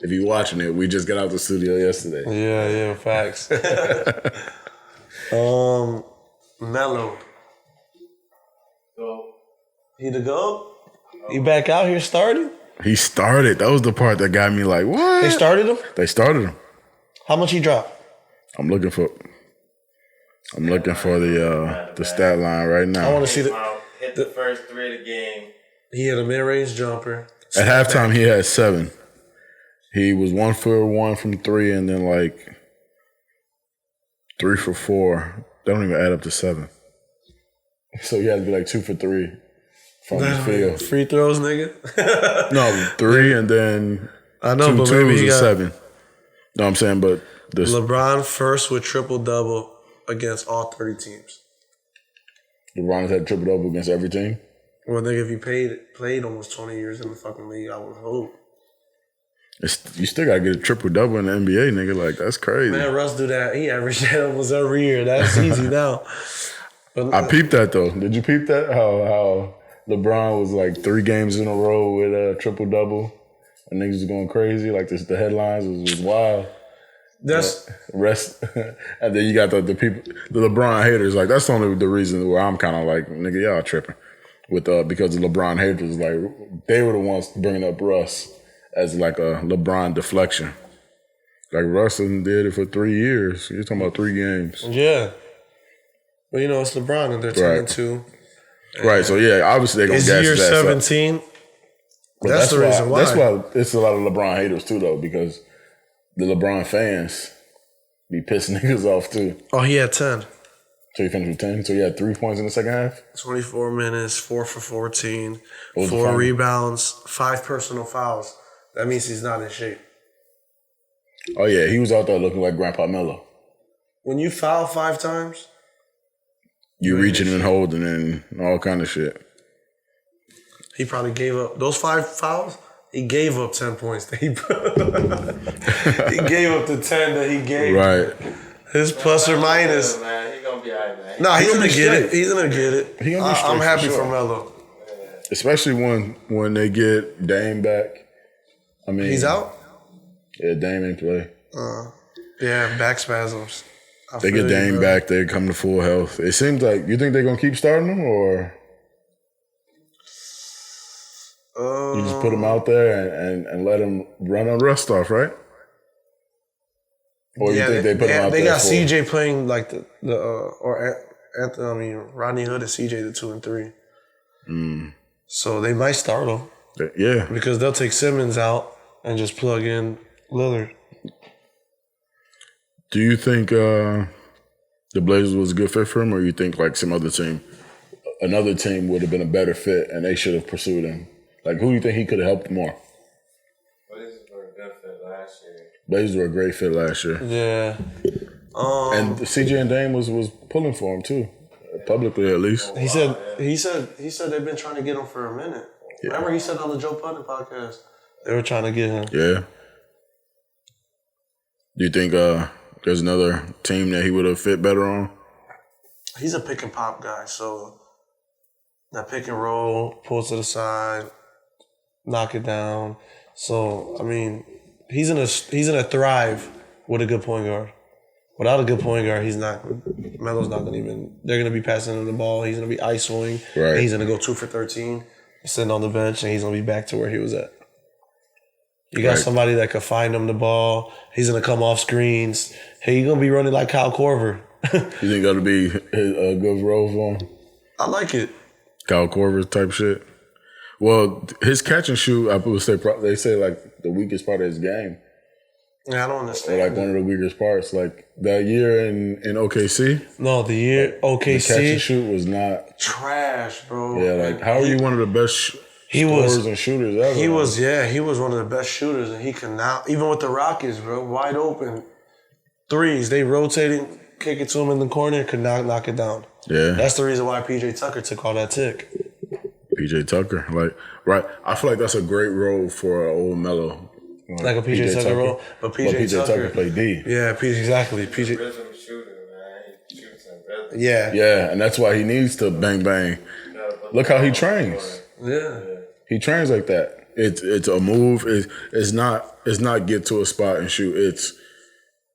If you're watching it, we just got out the studio yesterday. Yeah, facts. Mello. Go. He the GOAT? He back out here starting? He started. That was the part that got me like, what? They started him? They started him. How much he dropped? I'm looking for the stat line right now. I want to see hit the first 3 of the game. He had a mid-range jumper. At halftime, he had 7. He was 1 for 1 from 3, and then like 3 for 4. That don't even add up to 7. So you had to be like 2 for 3 from the field. Free throws, nigga. No, 3 and then I know, 2 but twos maybe he and got 7. No, I'm saying, but this LeBron first with triple-double against all 30 teams. LeBron has had triple double against every team. Well, nigga, if you played almost 20 years in the fucking league, I would hope. You still gotta get a triple double in the NBA, nigga. Like that's crazy. Man, Russ do that. He averaged that almost every year. That's easy now. But I peeped that though. Did you peep that? How LeBron was like 3 games in a row with a triple double, and niggas was going crazy. Like this, the headlines was wild. That's rest, and then you got the people, the LeBron haters. Like that's only the reason where I'm kind of like, nigga, y'all tripping with because the LeBron haters. Like they were the ones bringing up Russ as like a LeBron deflection. Like Russ did it for 3 years. You're talking about 3 games. Yeah. But you know, it's LeBron and they're 10-2. Right. So yeah, obviously they're gonna gas year his ass 17. up. That's the reason why. That's why it's a lot of LeBron haters too, though, because the LeBron fans be pissing niggas off too. Oh, he had 10. So he finished with 10. So he had 3 points in the second half. 24 minutes, 4 for 14, What was the 4 final? rebounds, 5 personal fouls. That means he's not in shape. Oh yeah, he was out there looking like Grandpa Mello. When you foul 5 times, You reaching and holding and all kind of shit. he probably gave up those 5 fouls. He gave up 10 points that he gave up the 10 that he gave. Right. His plus or minus. Man, he gonna be alright, man. No, he's gonna gonna be get straight. it. He's gonna get it. He gonna be straight I'm for happy sure. for Melo. Especially when they get Dame back. I mean, He's out? Yeah, Dame ain't play. Yeah, back spasms. They get Dame back. They come to full health. It seems like you think they're gonna keep starting him, or you just put him out there and let him run on rust off, right? Or you think they put him out there? They got CJ playing like Rodney Hood and CJ the 2 and 3. So they might start him. Yeah. Because they'll take Simmons out and just plug in Lillard. Do you think the Blazers was a good fit for him, or you think like another team would have been a better fit and they should have pursued him? Like, who do you think he could have helped more? Blazers were a good fit last year. Blazers were a great fit last year. Yeah. And CJ and Dame was pulling for him too, publicly at least. He said they've been trying to get him for a minute. Yeah. Remember he said on the Joe Budden podcast they were trying to get him. Yeah. Do you think there's another team that he would have fit better on? He's a pick and pop guy, so that pick and roll, pull to the side, knock it down. So I mean, he's gonna thrive with a good point guard. Without a good point guard, Melo's not gonna even. They're gonna be passing him the ball. He's gonna be isoing. Right. He's gonna go 2 for 13, sitting on the bench, and he's gonna be back to where he was at. You got somebody that could find him the ball. He's gonna come off screens. Hey, you're gonna be running like Kyle Korver. You think that'll be a good role for him? I like it. Kyle Korver type shit. Well, his catch and shoot, I would say they say like the weakest part of his game. Yeah, I don't understand. Or like one of the weakest parts. Like that year in OKC. No, the year OKC. The catch and shoot was not trash, bro. Yeah, like how are you one of the best scorers and shooters ever? He was one of the best shooters, and he can now, even with the Rockets, bro, wide open threes. They rotating, kick it to him in the corner, could not knock it down. Yeah. That's the reason why PJ Tucker took all that tick. PJ Tucker, like, right. I feel like that's a great role for an old Melo. Like a PJ Tucker role. But PJ Tucker played D. Yeah, exactly. PJ. Rhythm shooter, man. He shoots in rhythm. Yeah. Yeah, and that's why he needs to bang bang. Look how he trains. Yeah. He trains like that. It's a move. It's not get to a spot and shoot. It's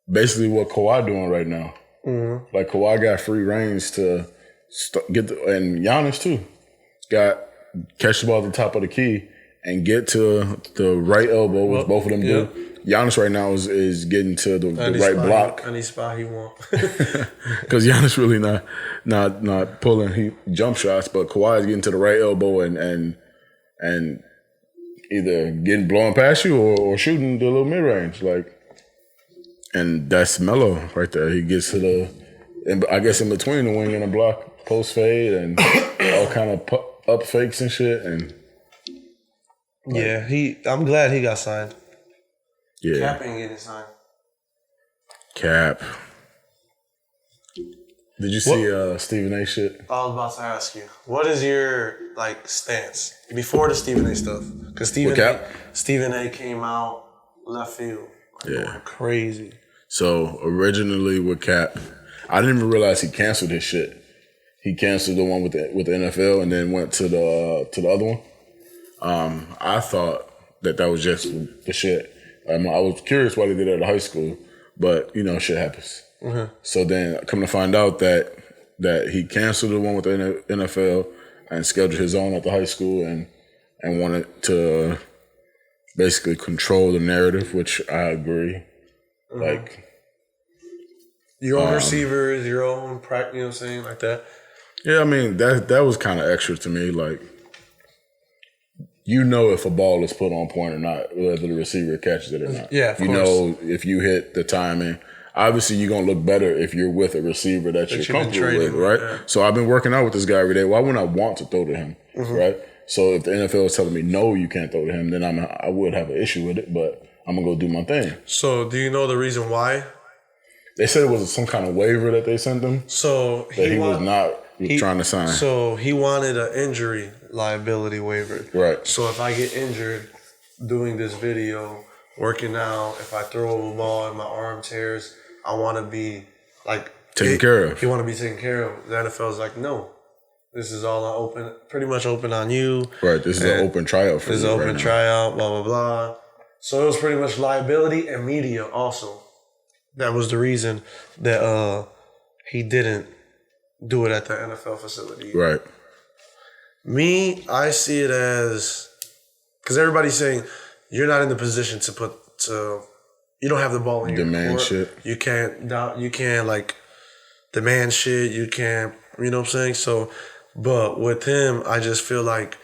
basically what Kawhi doing right now. Mm-hmm. Like Kawhi got free range to get and Giannis too. Got catch the ball at the top of the key and get to the right elbow, which both of them do. Giannis right now is getting to the right block. Any spot he want. Because Giannis really not pulling jump shots, but Kawhi is getting to the right elbow and either getting blown past you or shooting the little mid range, like. And that's Melo right there. He gets to I guess in between the wing and the block, post fade and all kind of up fakes and shit. And I'm glad he got signed. Yeah, Cap ain't getting signed. Cap. Did you see Stephen A. shit? I was about to ask you, what is your stance before the Stephen A. stuff? Because Stephen A. came out left field, going crazy. So originally with Cap, I didn't even realize he canceled his shit. He canceled the one with the NFL and then went to the other one. I thought that was just the shit. I was curious why they did it at high school, but shit happens. Mm-hmm. So then come to find out that he canceled the one with the NFL and scheduled his own at the high school and wanted to basically control the narrative, which I agree. Mm-hmm. Like your own receivers, your own practice, you know what I'm saying, like that. Yeah, I mean that was kind of extra to me. Like, if a ball is put on point or not, whether the receiver catches it or not. Yeah, of course. Know if you hit the timing. Obviously, you're gonna look better if you're with a receiver that you're comfortable with, right? Yeah. So I've been working out with this guy every day. Why wouldn't I want to throw to him, right? So if the NFL is telling me no, you can't throw to him, then I would have an issue with it, but I'm gonna go do my thing. So do you know the reason why? They said it was some kind of waiver that they sent him. So he was not trying to sign. So he wanted an injury liability waiver. Right. So if I get injured doing this video, working out, if I throw a ball and my arm tears, I want to be taken care of. You want to be taken care of. The NFL's like, no. This is all pretty much open on you. Right. This is an open tryout for you. This is an open tryout, blah, blah, blah. So it was pretty much liability and media also. That was the reason that he didn't do it at the NFL facility. Right. Me, I see it as, because everybody's saying you're not in the position you don't have the ball in your demand court. Shit. You can't demand shit. You can't, you know what I'm saying? So, but with him, I just feel like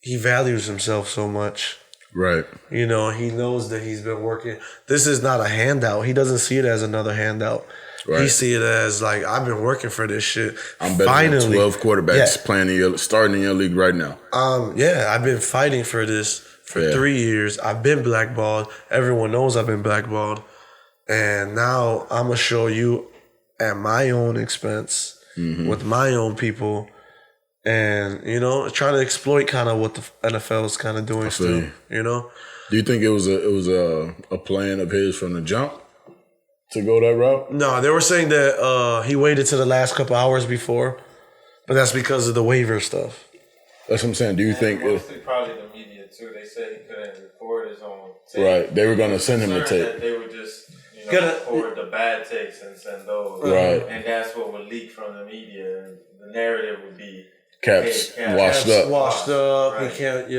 he values himself so much. Right. He knows that he's been working. This is not a handout. He doesn't see it as another handout. Right. He see it as I've been working for this shit. I'm better than 12 quarterbacks starting in your league right now. I've been fighting for this for 3 years. I've been blackballed. Everyone knows I've been blackballed. And now I'm going to show you at my own expense with my own people. And, trying to exploit kind of what the NFL is kind of doing still, Do you think it was a plan of his from the jump to go that route? No, they were saying that he waited to the last couple hours before, but that's because of the waiver stuff. That's what I'm saying. Do you think... Mostly probably the media, too. They said he couldn't record his own tape. Right. They were going to send him the tape. That they would just record the bad takes and send those. Right. And that's what would leak from the media. And the narrative would be... Caps washed up. Right. He can't,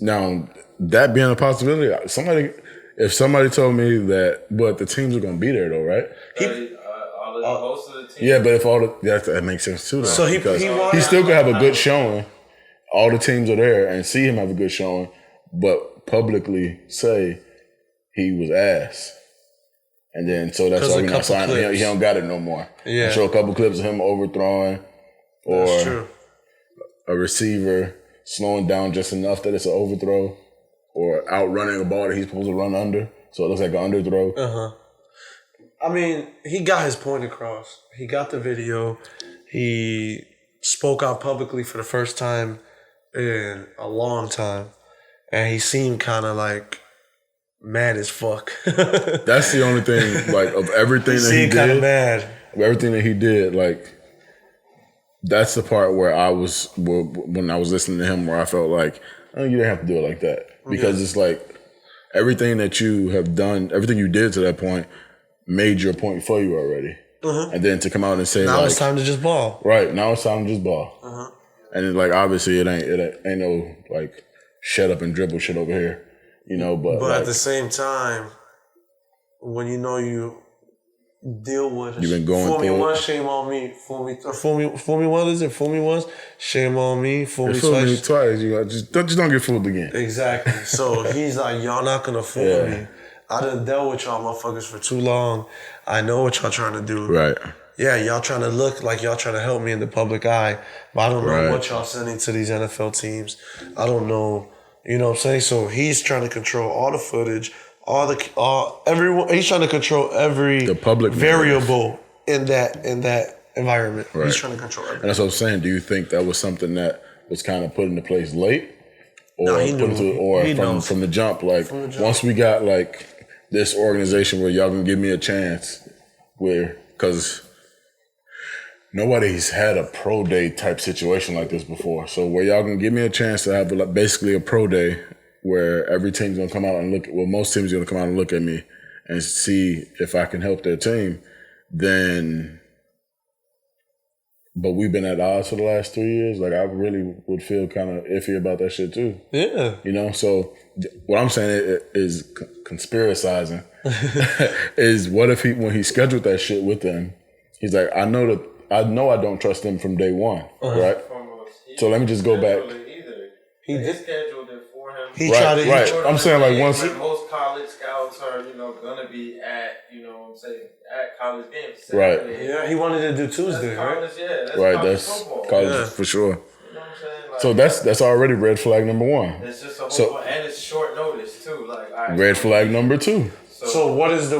Now, that being a possibility, if somebody told me that, but the teams are going to be there though, right? Most of the teams. Yeah, but if that makes sense too. Though, so he still could have a good showing. All the teams are there and see him have a good showing, but publicly say, he was ass. And then, so that's why we're not signing him. He don't got it no more. Yeah. I show a couple clips of him overthrowing or a receiver slowing down just enough that it's an overthrow or outrunning a ball that he's supposed to run under. So it looks like an underthrow. Uh-huh. I mean, he got his point across. He got the video. He spoke out publicly for the first time in a long time. And he seemed kind of like mad as fuck. That's the only thing, like, of everything that he did. Kind of mad. Of everything that he did, like, that's the part where I was, when I was listening to him, where I felt like, oh, you didn't have to do it like that. Because it's like, everything that you have done, everything you did to that point made your point for you already. And then to come out and say, now like, it's time to just ball. Right, now it's time to just ball. And it's like, obviously, it ain't no, like, shut up and dribble shit over here. You know, but like, at the same time, when you know you deal with it, you've been going fool me through once, shame on me. Fool me what is it? Fool me once, shame on me. Fool me twice. You just don't get fooled again. Exactly. So he's like, y'all not gonna fool me. I done dealt with y'all motherfuckers for too long. I know what y'all trying to do. Right. Yeah, y'all trying to look like y'all trying to help me in the public eye, but I don't know what y'all sending to these NFL teams. I don't know. You know what I'm saying? So he's trying to control all the footage, everyone. He's trying to control the public variable in that environment. Right. He's trying to control everything. And that's what I'm saying. Do you think that was something that was kind of put into place late, or from the jump? Like, once we got like this organization where y'all can give me a chance, because nobody's had a pro day type situation like this before. So where y'all can give me a chance to have basically a pro day where every team's going to come out and most teams are going to come out and look at me and see if I can help their team, then, but we've been at odds for the last 3 years. Like, I really would feel kind of iffy about that shit too. Yeah. You know, so what I'm saying is conspiracizing is what if when he scheduled that shit with them, he's like, I know I don't trust them from day one, right? So let me just go back. He scheduled it for him. He tried to. Right. I'm saying, like, once most college scouts are, gonna be at, what I'm saying, at college games. Saturday. Right. Yeah, he wanted to do Tuesday, right? That's right. That's college for sure. You know what I'm saying? Like, so that's already red flag number one. It's just a whole and it's short notice too. Like, red flag number two. So what is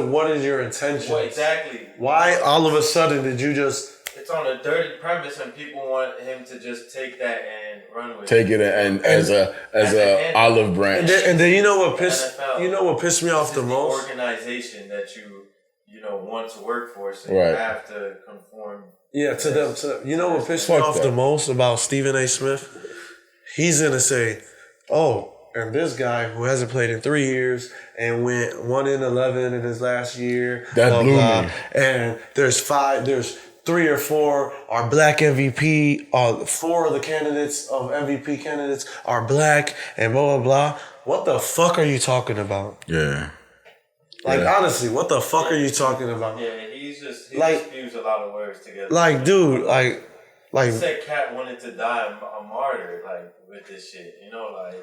your intention? Well, exactly. Why all of a sudden did you just? It's on a dirty premise, and people want him to just take that and run with it. Take it and as a olive branch. And then you know what pissed me off the most? Organization that you want to work for, so you have to conform. Yeah, to them. You know what pissed me off the most about Stephen A. Smith? He's gonna say, "Oh, and this guy who hasn't played in 3 years and went 1-11 in his last year." That blew me. And there's 3 or 4 are black MVP. 4 of the candidates of MVP candidates are black, and blah blah blah. What the fuck are you talking about? Yeah. Like, honestly, what the fuck are you talking about? Yeah, he just spews a lot of words together. Like, dude, like he said Cat wanted to die a martyr, like, with this shit.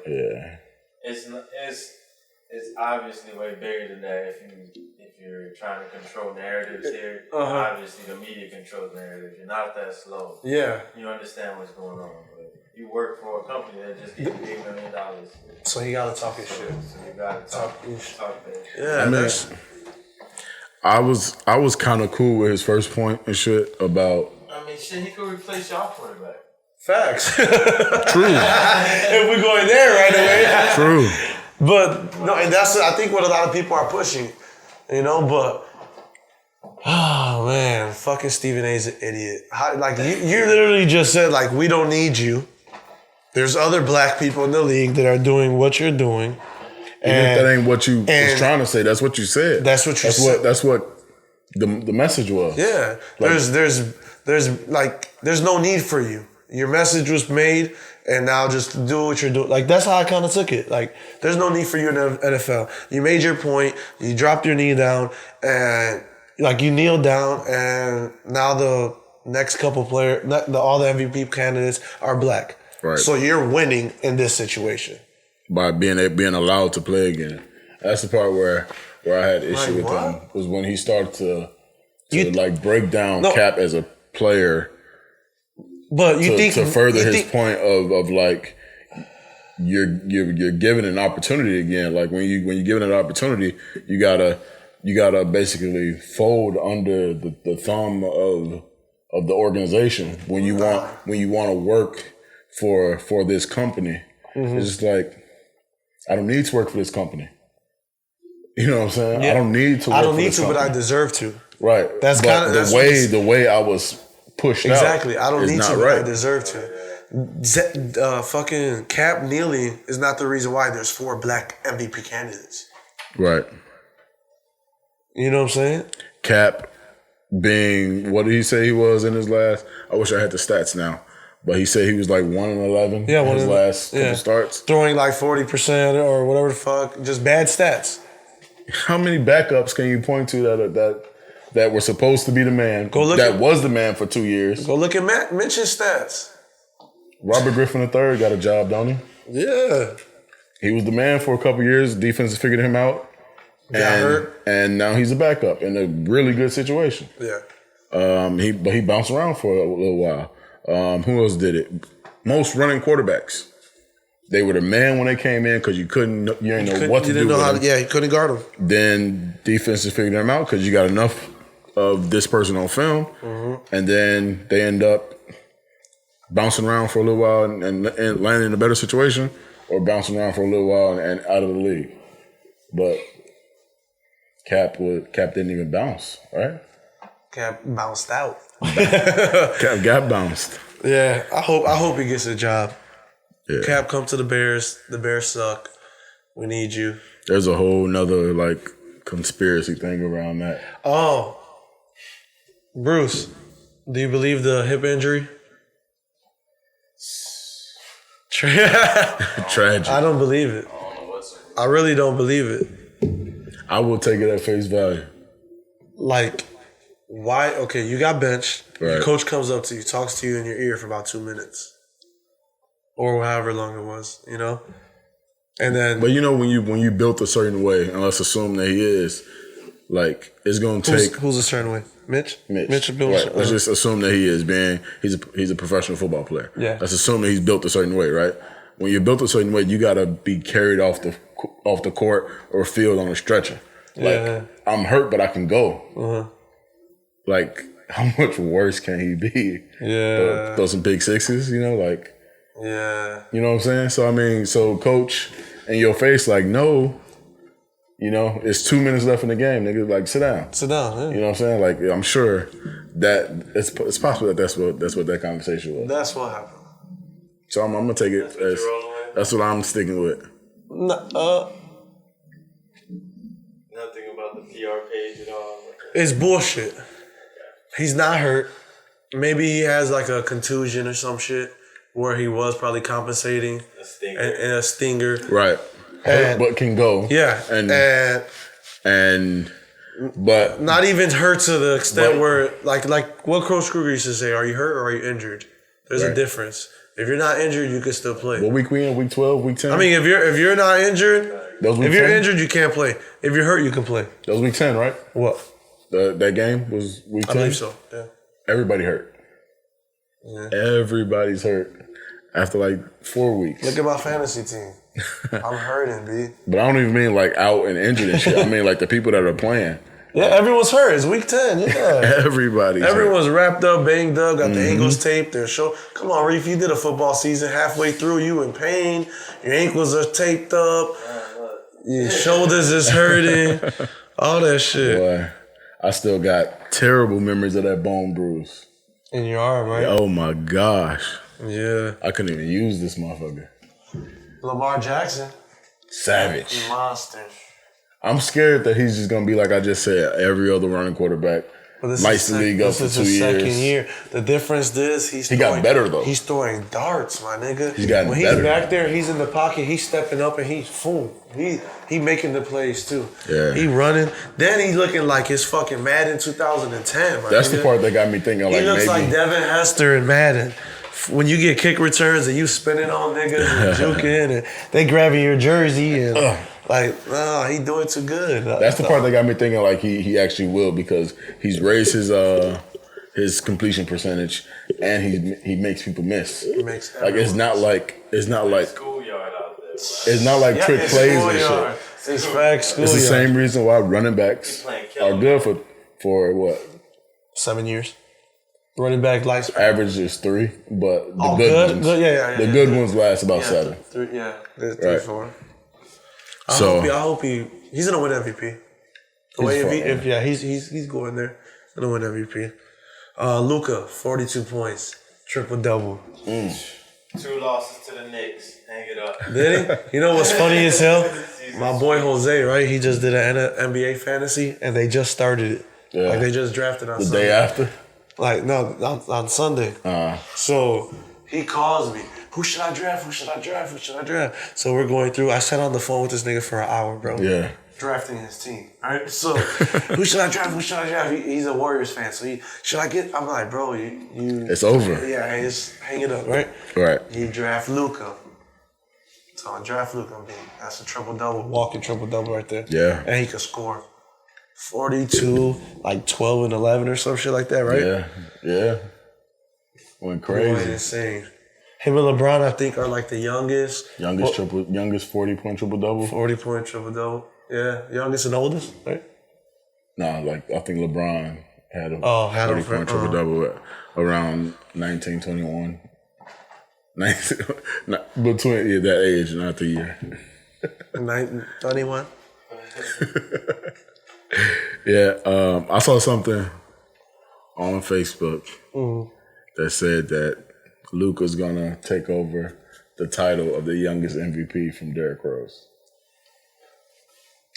Yeah. It's obviously way bigger than that. If you're trying to control narratives here, obviously the media controls narratives. You're not that slow. Yeah. You understand what's going on. But you work for a company that just gave you $8 million. So you gotta talk his shit. So you gotta talk that. Yeah. I was kind of cool with his first point and shit about. I mean, shit, he could replace y'all quarterback. Facts. True. If we're going there right away. True. But no, and that's I think what a lot of people are pushing, but oh man, fucking Stephen A's an idiot. You literally just said, like, we don't need you. There's other black people in the league that are doing what you're doing. And if that ain't what you was trying to say, that's what you said. That's what you said. That's what the message was. Yeah. Like, there's no need for you. Your message was made, and now just do what you're doing. Like, that's how I kind of took it. Like, there's no need for you in the NFL. You made your point. You dropped your knee down, and you kneeled down, and now the next couple players, all the MVP candidates are black. Right. So you're winning in this situation by being allowed to play again. That's the part where I had issue with him was when he started to like break down Cap as a player. But you think to further his point of like you're given an opportunity again. Like when you're given an opportunity, you gotta basically fold under the thumb of the organization when you want to work for this company. It's just like, I don't need to work for this company. You know what I'm saying? Yeah. I don't need to work for this company. But I deserve to. Right. That's kind of the way I was pushed out. Exactly. I don't need to, but I deserve to. Fucking Cap kneeling is not the reason why there's 4 black MVP candidates. Right. You know what I'm saying? Cap being, what did he say he was in his last? I wish I had the stats now. But he said he was like 1-11 in his last couple starts. Throwing like 40% or whatever the fuck. Just bad stats. How many backups can you point to that were supposed to be the man, was the man for 2 years? Go look at Mitch's stats. Robert Griffin III got a job, don't he? Yeah. He was the man for a couple years. Defense figured him out. Got hurt. And now he's a backup in a really good situation. Yeah. He bounced around for a little while. Who else did it? Most running quarterbacks. They were the man when they came in because you didn't know what to do. You couldn't guard them. Then defenses figured them out because you got enough of this person on film, and then they end up bouncing around for a little while and landing in a better situation, or bouncing around for a little while and out of the league. But Cap didn't even bounce, right? Cap bounced out. Cap got bounced. Yeah, I hope he gets a job. Yeah. Cap, come to the Bears. The Bears suck. We need you. There's a whole nother like conspiracy thing around that. Oh, Bruce, do you believe the hip injury? Tragic. I don't believe it. I really don't believe it. I will take it at face value. Like, why? Okay, you got benched. Right. Your coach comes up to you, talks to you in your ear for about 2 minutes. Or however long it was, you know? And then... But you know, when you built a certain way, and let's assume that he is, like, it's going to take... Who's a certain way? Mitch built right. Let's just assume that he is he's a professional football player. Yeah. Let's assume that he's built a certain way, right? When you're built a certain way, you got to be carried off the court or field on a stretcher. Like, I'm hurt, but I can go. Like, how much worse can he be? Yeah. Throw some big sixes, you know, like... Yeah. You know what I'm saying? So coach in your face, like, no, you know, it's 2 minutes left in the game, nigga. Like, sit down. Sit down, yeah. You know what I'm saying? Like, I'm sure that it's possible that that's what that conversation was. That's what happened. So I'm gonna take it as that's what I'm sticking with. Nothing about the PR page at all. It's bullshit. He's not hurt. Maybe he has like a contusion or some shit. Where he was probably compensating and a stinger. Right. But can go. Yeah. But not even hurt to the extent where like what Coach Kruger used to say, are you hurt or are you injured? There's a difference. If you're not injured, you can still play. What week we in? Week 12, week 10? I mean, if you're not injured, if you're injured, you can't play. If you're hurt, you can play. That was week 10, right? What? That game was week 10? I believe so, yeah. Everybody hurt. Yeah. Everybody's hurt after like 4 weeks. Look at my fantasy team. I'm hurting, B. But I don't even mean like out and injured and shit. I mean like the people that are playing. Yeah, everyone's hurt. It's week 10. Yeah. Everyone's hurt. wrapped up, banged up, got the ankles taped. Come on, Reef. You did a football season. Halfway through, you in pain. Your ankles are taped up. Your shoulders is hurting. All that shit. Boy, I still got terrible memories of that bone bruise. In your arm, right? Oh my gosh. Yeah. I couldn't even use this motherfucker. Lamar Jackson. Savage. Monster. I'm scared that he's just going to be like I just said, every other running quarterback. Lights the league up for 2 years. This is his second year. The difference is he got better though. He's throwing darts, my nigga. He's gotten better. When he's back there, he's in the pocket, he's stepping up and he's boom. He making the plays too. Yeah. He running. Then he's looking like his fucking Madden 2010, my That's nigga. the part that got me thinking like he looks maybe. like Devin Hester in Madden. When you get kick returns and you spinning on niggas and juking and they grabbing your jersey and Like, nah, he doing too good. That's the part that got me thinking like he actually will, because he's raised his completion percentage and he makes people miss. Like it's not like schoolyard out there. It's not like trick plays and shit. It's facts. It's the same reason why running backs are good for what? 7 years. Running back life average is 3, but the good ones, the good ones last about 7. 3, 3, 4. I hope he's gonna win MVP. The way he's going there, gonna win MVP. Luka, 42 points, triple double. 2 losses to the Knicks. Hang it up. Did he? You know what's funny as hell? My boy Jose, right? He just did an NBA fantasy, and they just started it. Yeah. Like they just drafted on Sunday. The day after. Like no, on Sunday. So he calls me. Who should I draft? Who should I draft? Who should I draft? So we're going through. I sat on the phone with this nigga for an hour, bro. Yeah. Drafting his team. Right? So who should I draft? Who should I draft? He's a Warriors fan. So should I get? I'm like, bro, you. It's over. Yeah, just hang it up, right? Right. He draft Luka. So I draft Luka. That's a triple double, walking triple double right there. Yeah. And he could score 42, like 12 and 11 or some shit like that, right? Yeah. Went crazy. Boy, insane. Him and LeBron, I think, are like the youngest. Youngest 40-point triple-double. 40-point triple-double. Yeah. Youngest and oldest, right? Nah, like, I think LeBron had a 40-point triple-double around 19, 21. 19, between that age, not the year. 21? Yeah, I saw something on Facebook that said that Luka's gonna take over the title of the youngest MVP from Derrick Rose.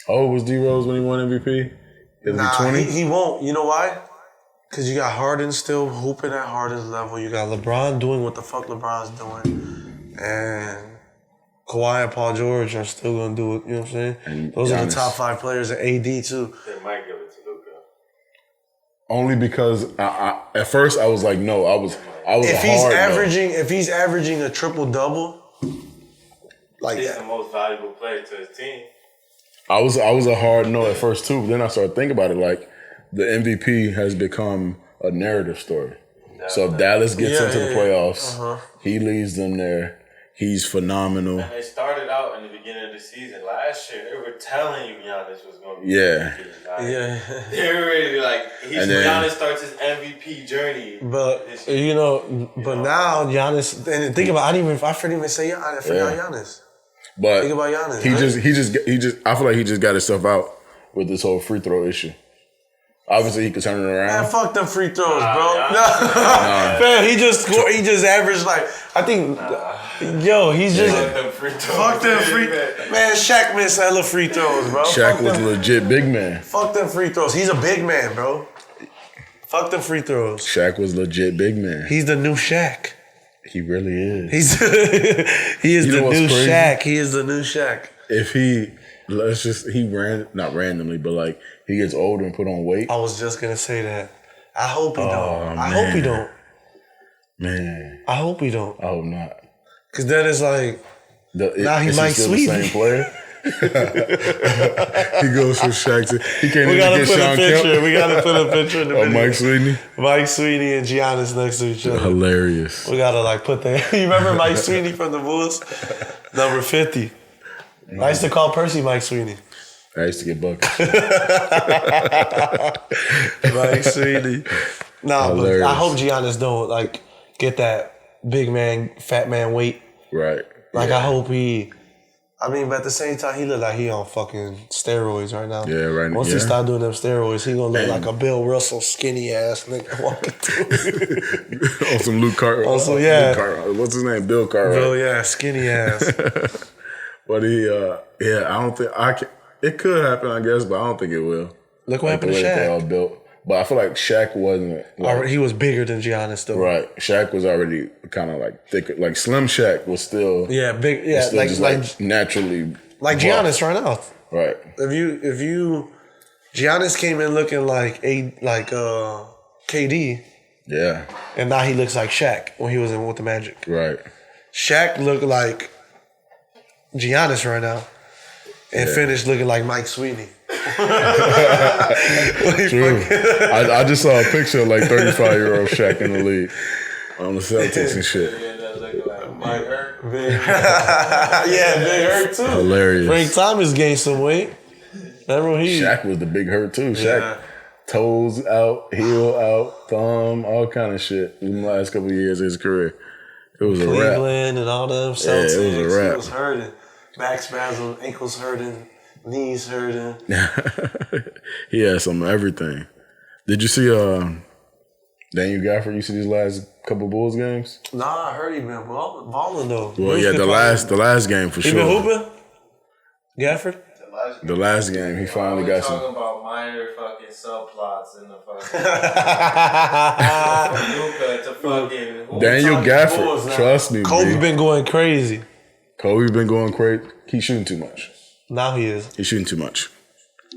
How old was D Rose when he won MVP? Is he 20? He won't. You know why? Because you got Harden still hooping at Harden's level. You got LeBron doing what the fuck LeBron's doing. And Kawhi and Paul George are still going to do it. You know what I'm saying? And those are the top 5 players, and AD too. They might give it to Luka. Only because at first I was like, no, I was if he's averaging a triple-double, like he's the most valuable player to his team. I was a hard no at first too, but then I started thinking about it like the MVP has become a narrative story. So if Dallas gets into the playoffs, he leads them there. He's phenomenal. And they started out in the beginning of the season last year. They were telling you Giannis was going to be MVP. They were ready Giannis starts his MVP journey. But now Giannis, and think about I forgot even say Giannis. I forgot Giannis. But think about Giannis. He just I feel like he just got himself out with this whole free throw issue. Obviously, he could turn it around. Man, fuck them free throws, bro. Man, he just averaged like I think. He's just fuck them free. Man, Shaq missed hella free throws, bro. Shaq was a legit big man. Fuck them free throws. He's a big man, bro. Fuck them free throws. Shaq was legit big man. He's the new Shaq. He really is. He is the new Shaq. He is the new Shaq. If he ran not randomly, but like he gets older and put on weight. I was just gonna say that. I hope he don't. I hope he don't. Man. I hope he don't. I hope not. Cause then it's like now he might sweep the same player. He goes from Shaq to he can't we even gotta get put Sean a picture. Kemp. We gotta put a picture in the video. Mike Sweeney. Mike Sweeney and Giannis next to each other. Hilarious. We gotta like put that. You remember Mike Sweeney from the Bulls? Number 50. I used to call Percy Mike Sweeney. I used to get buckets. Mike Sweeney. Nah, but I hope Giannis don't like get that big man, fat man weight. Right. Like I hope but at the same time, he look like he on fucking steroids right now. Yeah, right now. Once he start doing them steroids, he gonna look like a Bill Russell skinny ass nigga walking through. On some Luke Cartwright. Also, yeah. Luke Cartwright. What's his name? Bill Cartwright. Bill, yeah, skinny ass. But I don't think it could happen, I guess, but I don't think it will. Look what happened to Shaq. They all built. But I feel like Shaq wasn't. He was bigger than Giannis, though. Right. Shaq was already kind of like thicker. Like Slim Shaq was still. Yeah, big. Yeah, still like naturally. Like Giannis right now. Right. If you, Giannis came in looking like KD. Yeah. And now he looks like Shaq when he was in with the Magic. Right. Shaq looked like Giannis right now. and finish looking like Mike Sweeney. True. I just saw a picture of like 35-year-old Shaq in the league on the Celtics and shit. Mike Hurt. Yeah, Big Hurt too. Hilarious. Frank Thomas gained some weight. Remember Shaq was the big hurt too. Shaq toes out, heel out, thumb, all kind of shit in the last couple of years of his career. It was Cleveland a wrap. Cleveland and all them Celtics. Yeah, it was a wrap. He was hurting. Back spasm, ankles hurting, knees hurting. He had some of everything. Did you see Daniel Gafford? You see these last couple Bulls games? Nah, I heard he been balling though. Well, yeah, the last game for sure. He been hooping? Gafford? The last game, he finally got some. Talking about minor fucking subplots in the fucking Luka to fucking Daniel Gafford, trust me, Kobe been going crazy. Kobe been going crazy. He's shooting too much. Now he is. He's shooting too much.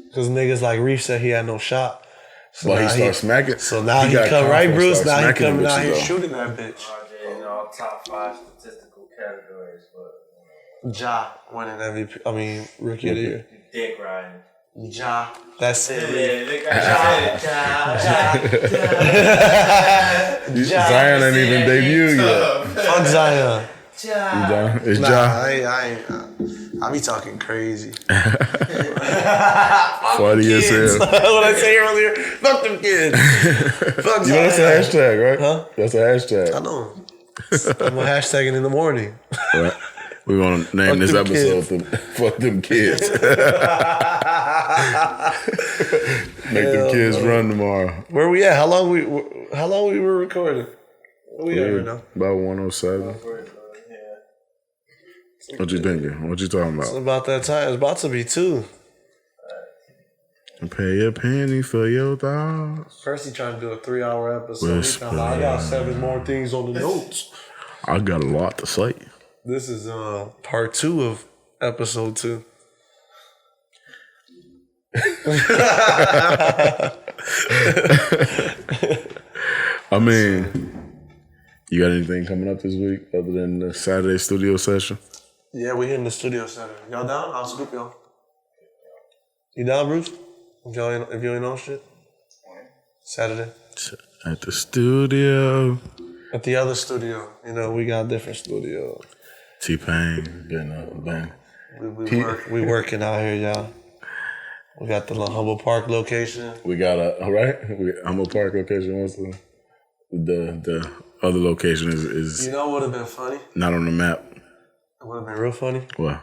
Because niggas like Reef said he had no shot. So but he started smacking. So now he come right, Bruce. Now he coming out here shooting that bitch. RJ in all top 5 statistical categories, but Ja winning MVP. I mean, rookie of the year. Dick riding. Ja. That's it. Zion ain't even debuted yet. Fuck Zion. Ja. It's Ja. I be talking crazy. Funny as hell. What I say earlier, fuck them kids. Fuck You know that's a hashtag, right? Huh? That's a hashtag. I know. I'm a hashtagging in the morning. Right. We're going to name this episode Fuck Them Kids. Make them kids run tomorrow. Where we at? How long we were recording? Where we at right now? About 107. What you thinking? What you talking about? It's about that time. It's about to be 2. Pay a penny for your thoughts. Percy trying to do a 3-hour episode. He found out I got 7 more things on the notes. I got a lot to say. This is part 2 of episode 2. I mean, you got anything coming up this week other than the Saturday studio session? Yeah, we hitting the studio Saturday. Y'all down? I'll scoop y'all. You down, Bruce? If you ain't know shit? Saturday. At the studio. At the other studio. You know, we got a different studio. T-Pain. Bang. We working out here, y'all. We got the Humble Park location. We got Humble Park location. What's the other location is You know what would have been funny? Not on the map. It would have been real funny. What?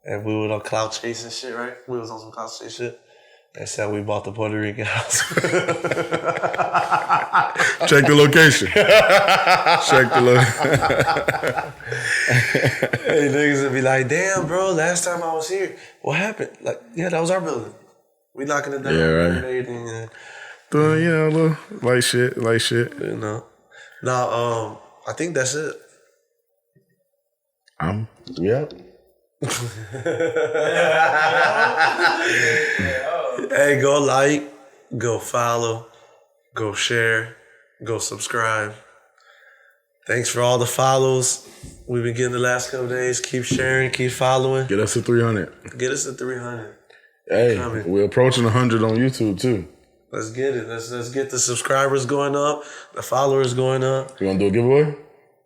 If we were on cloud chasing shit, right? We was on some cloud chase shit. They said we bought the Puerto Rican house. Check the location. Check the location. Hey, niggas would be like, damn, bro, last time I was here, what happened? Like, yeah, that was our building. We knocking it down. Yeah, right. Doing, little light shit. You know. Now, I think that's it. Yep. Hey, go like, go follow, go share, go subscribe. Thanks for all the follows we've been getting the last couple days. Keep sharing, keep following. Get us to 300. Get us to 300. Hey, we're approaching 100 on YouTube too. Let's get it. Let's get the subscribers going up, the followers going up. You want to do a giveaway?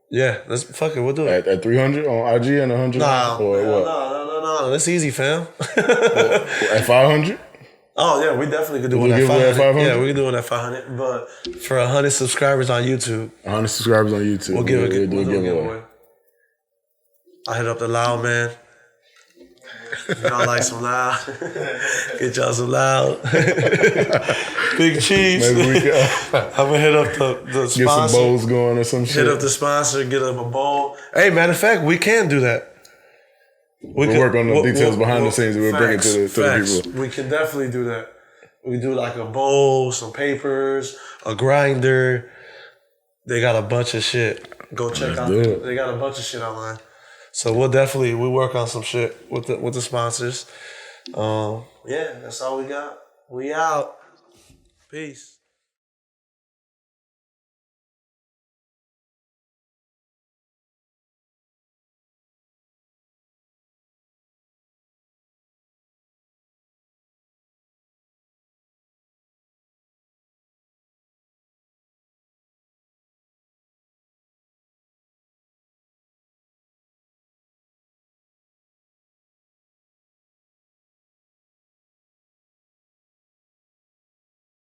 Yeah, let's fuck it. We'll do it. At 300 on IG and 100 No. That's easy, fam. At 500? Oh, yeah, we definitely could do one at 500. Yeah, we could do one at 500. But for 100 subscribers on YouTube. 100 subscribers on YouTube. We'll do a giveaway. I hit up the loud man. Y'all like some loud? Get y'all some loud. Big Chiefs. Maybe we can. I'm going to hit up the sponsor. Get some bowls going or some shit. Hit up the sponsor, get up a bowl. Hey, matter of fact, we can do that. We'll work on the details behind the scenes and we'll bring it to the people. We can definitely do that. We do like a bowl, some papers, a grinder. They got a bunch of shit. Go check out. They got a bunch of shit online. So we'll work on some shit with the sponsors. Yeah, that's all we got. We out. Peace.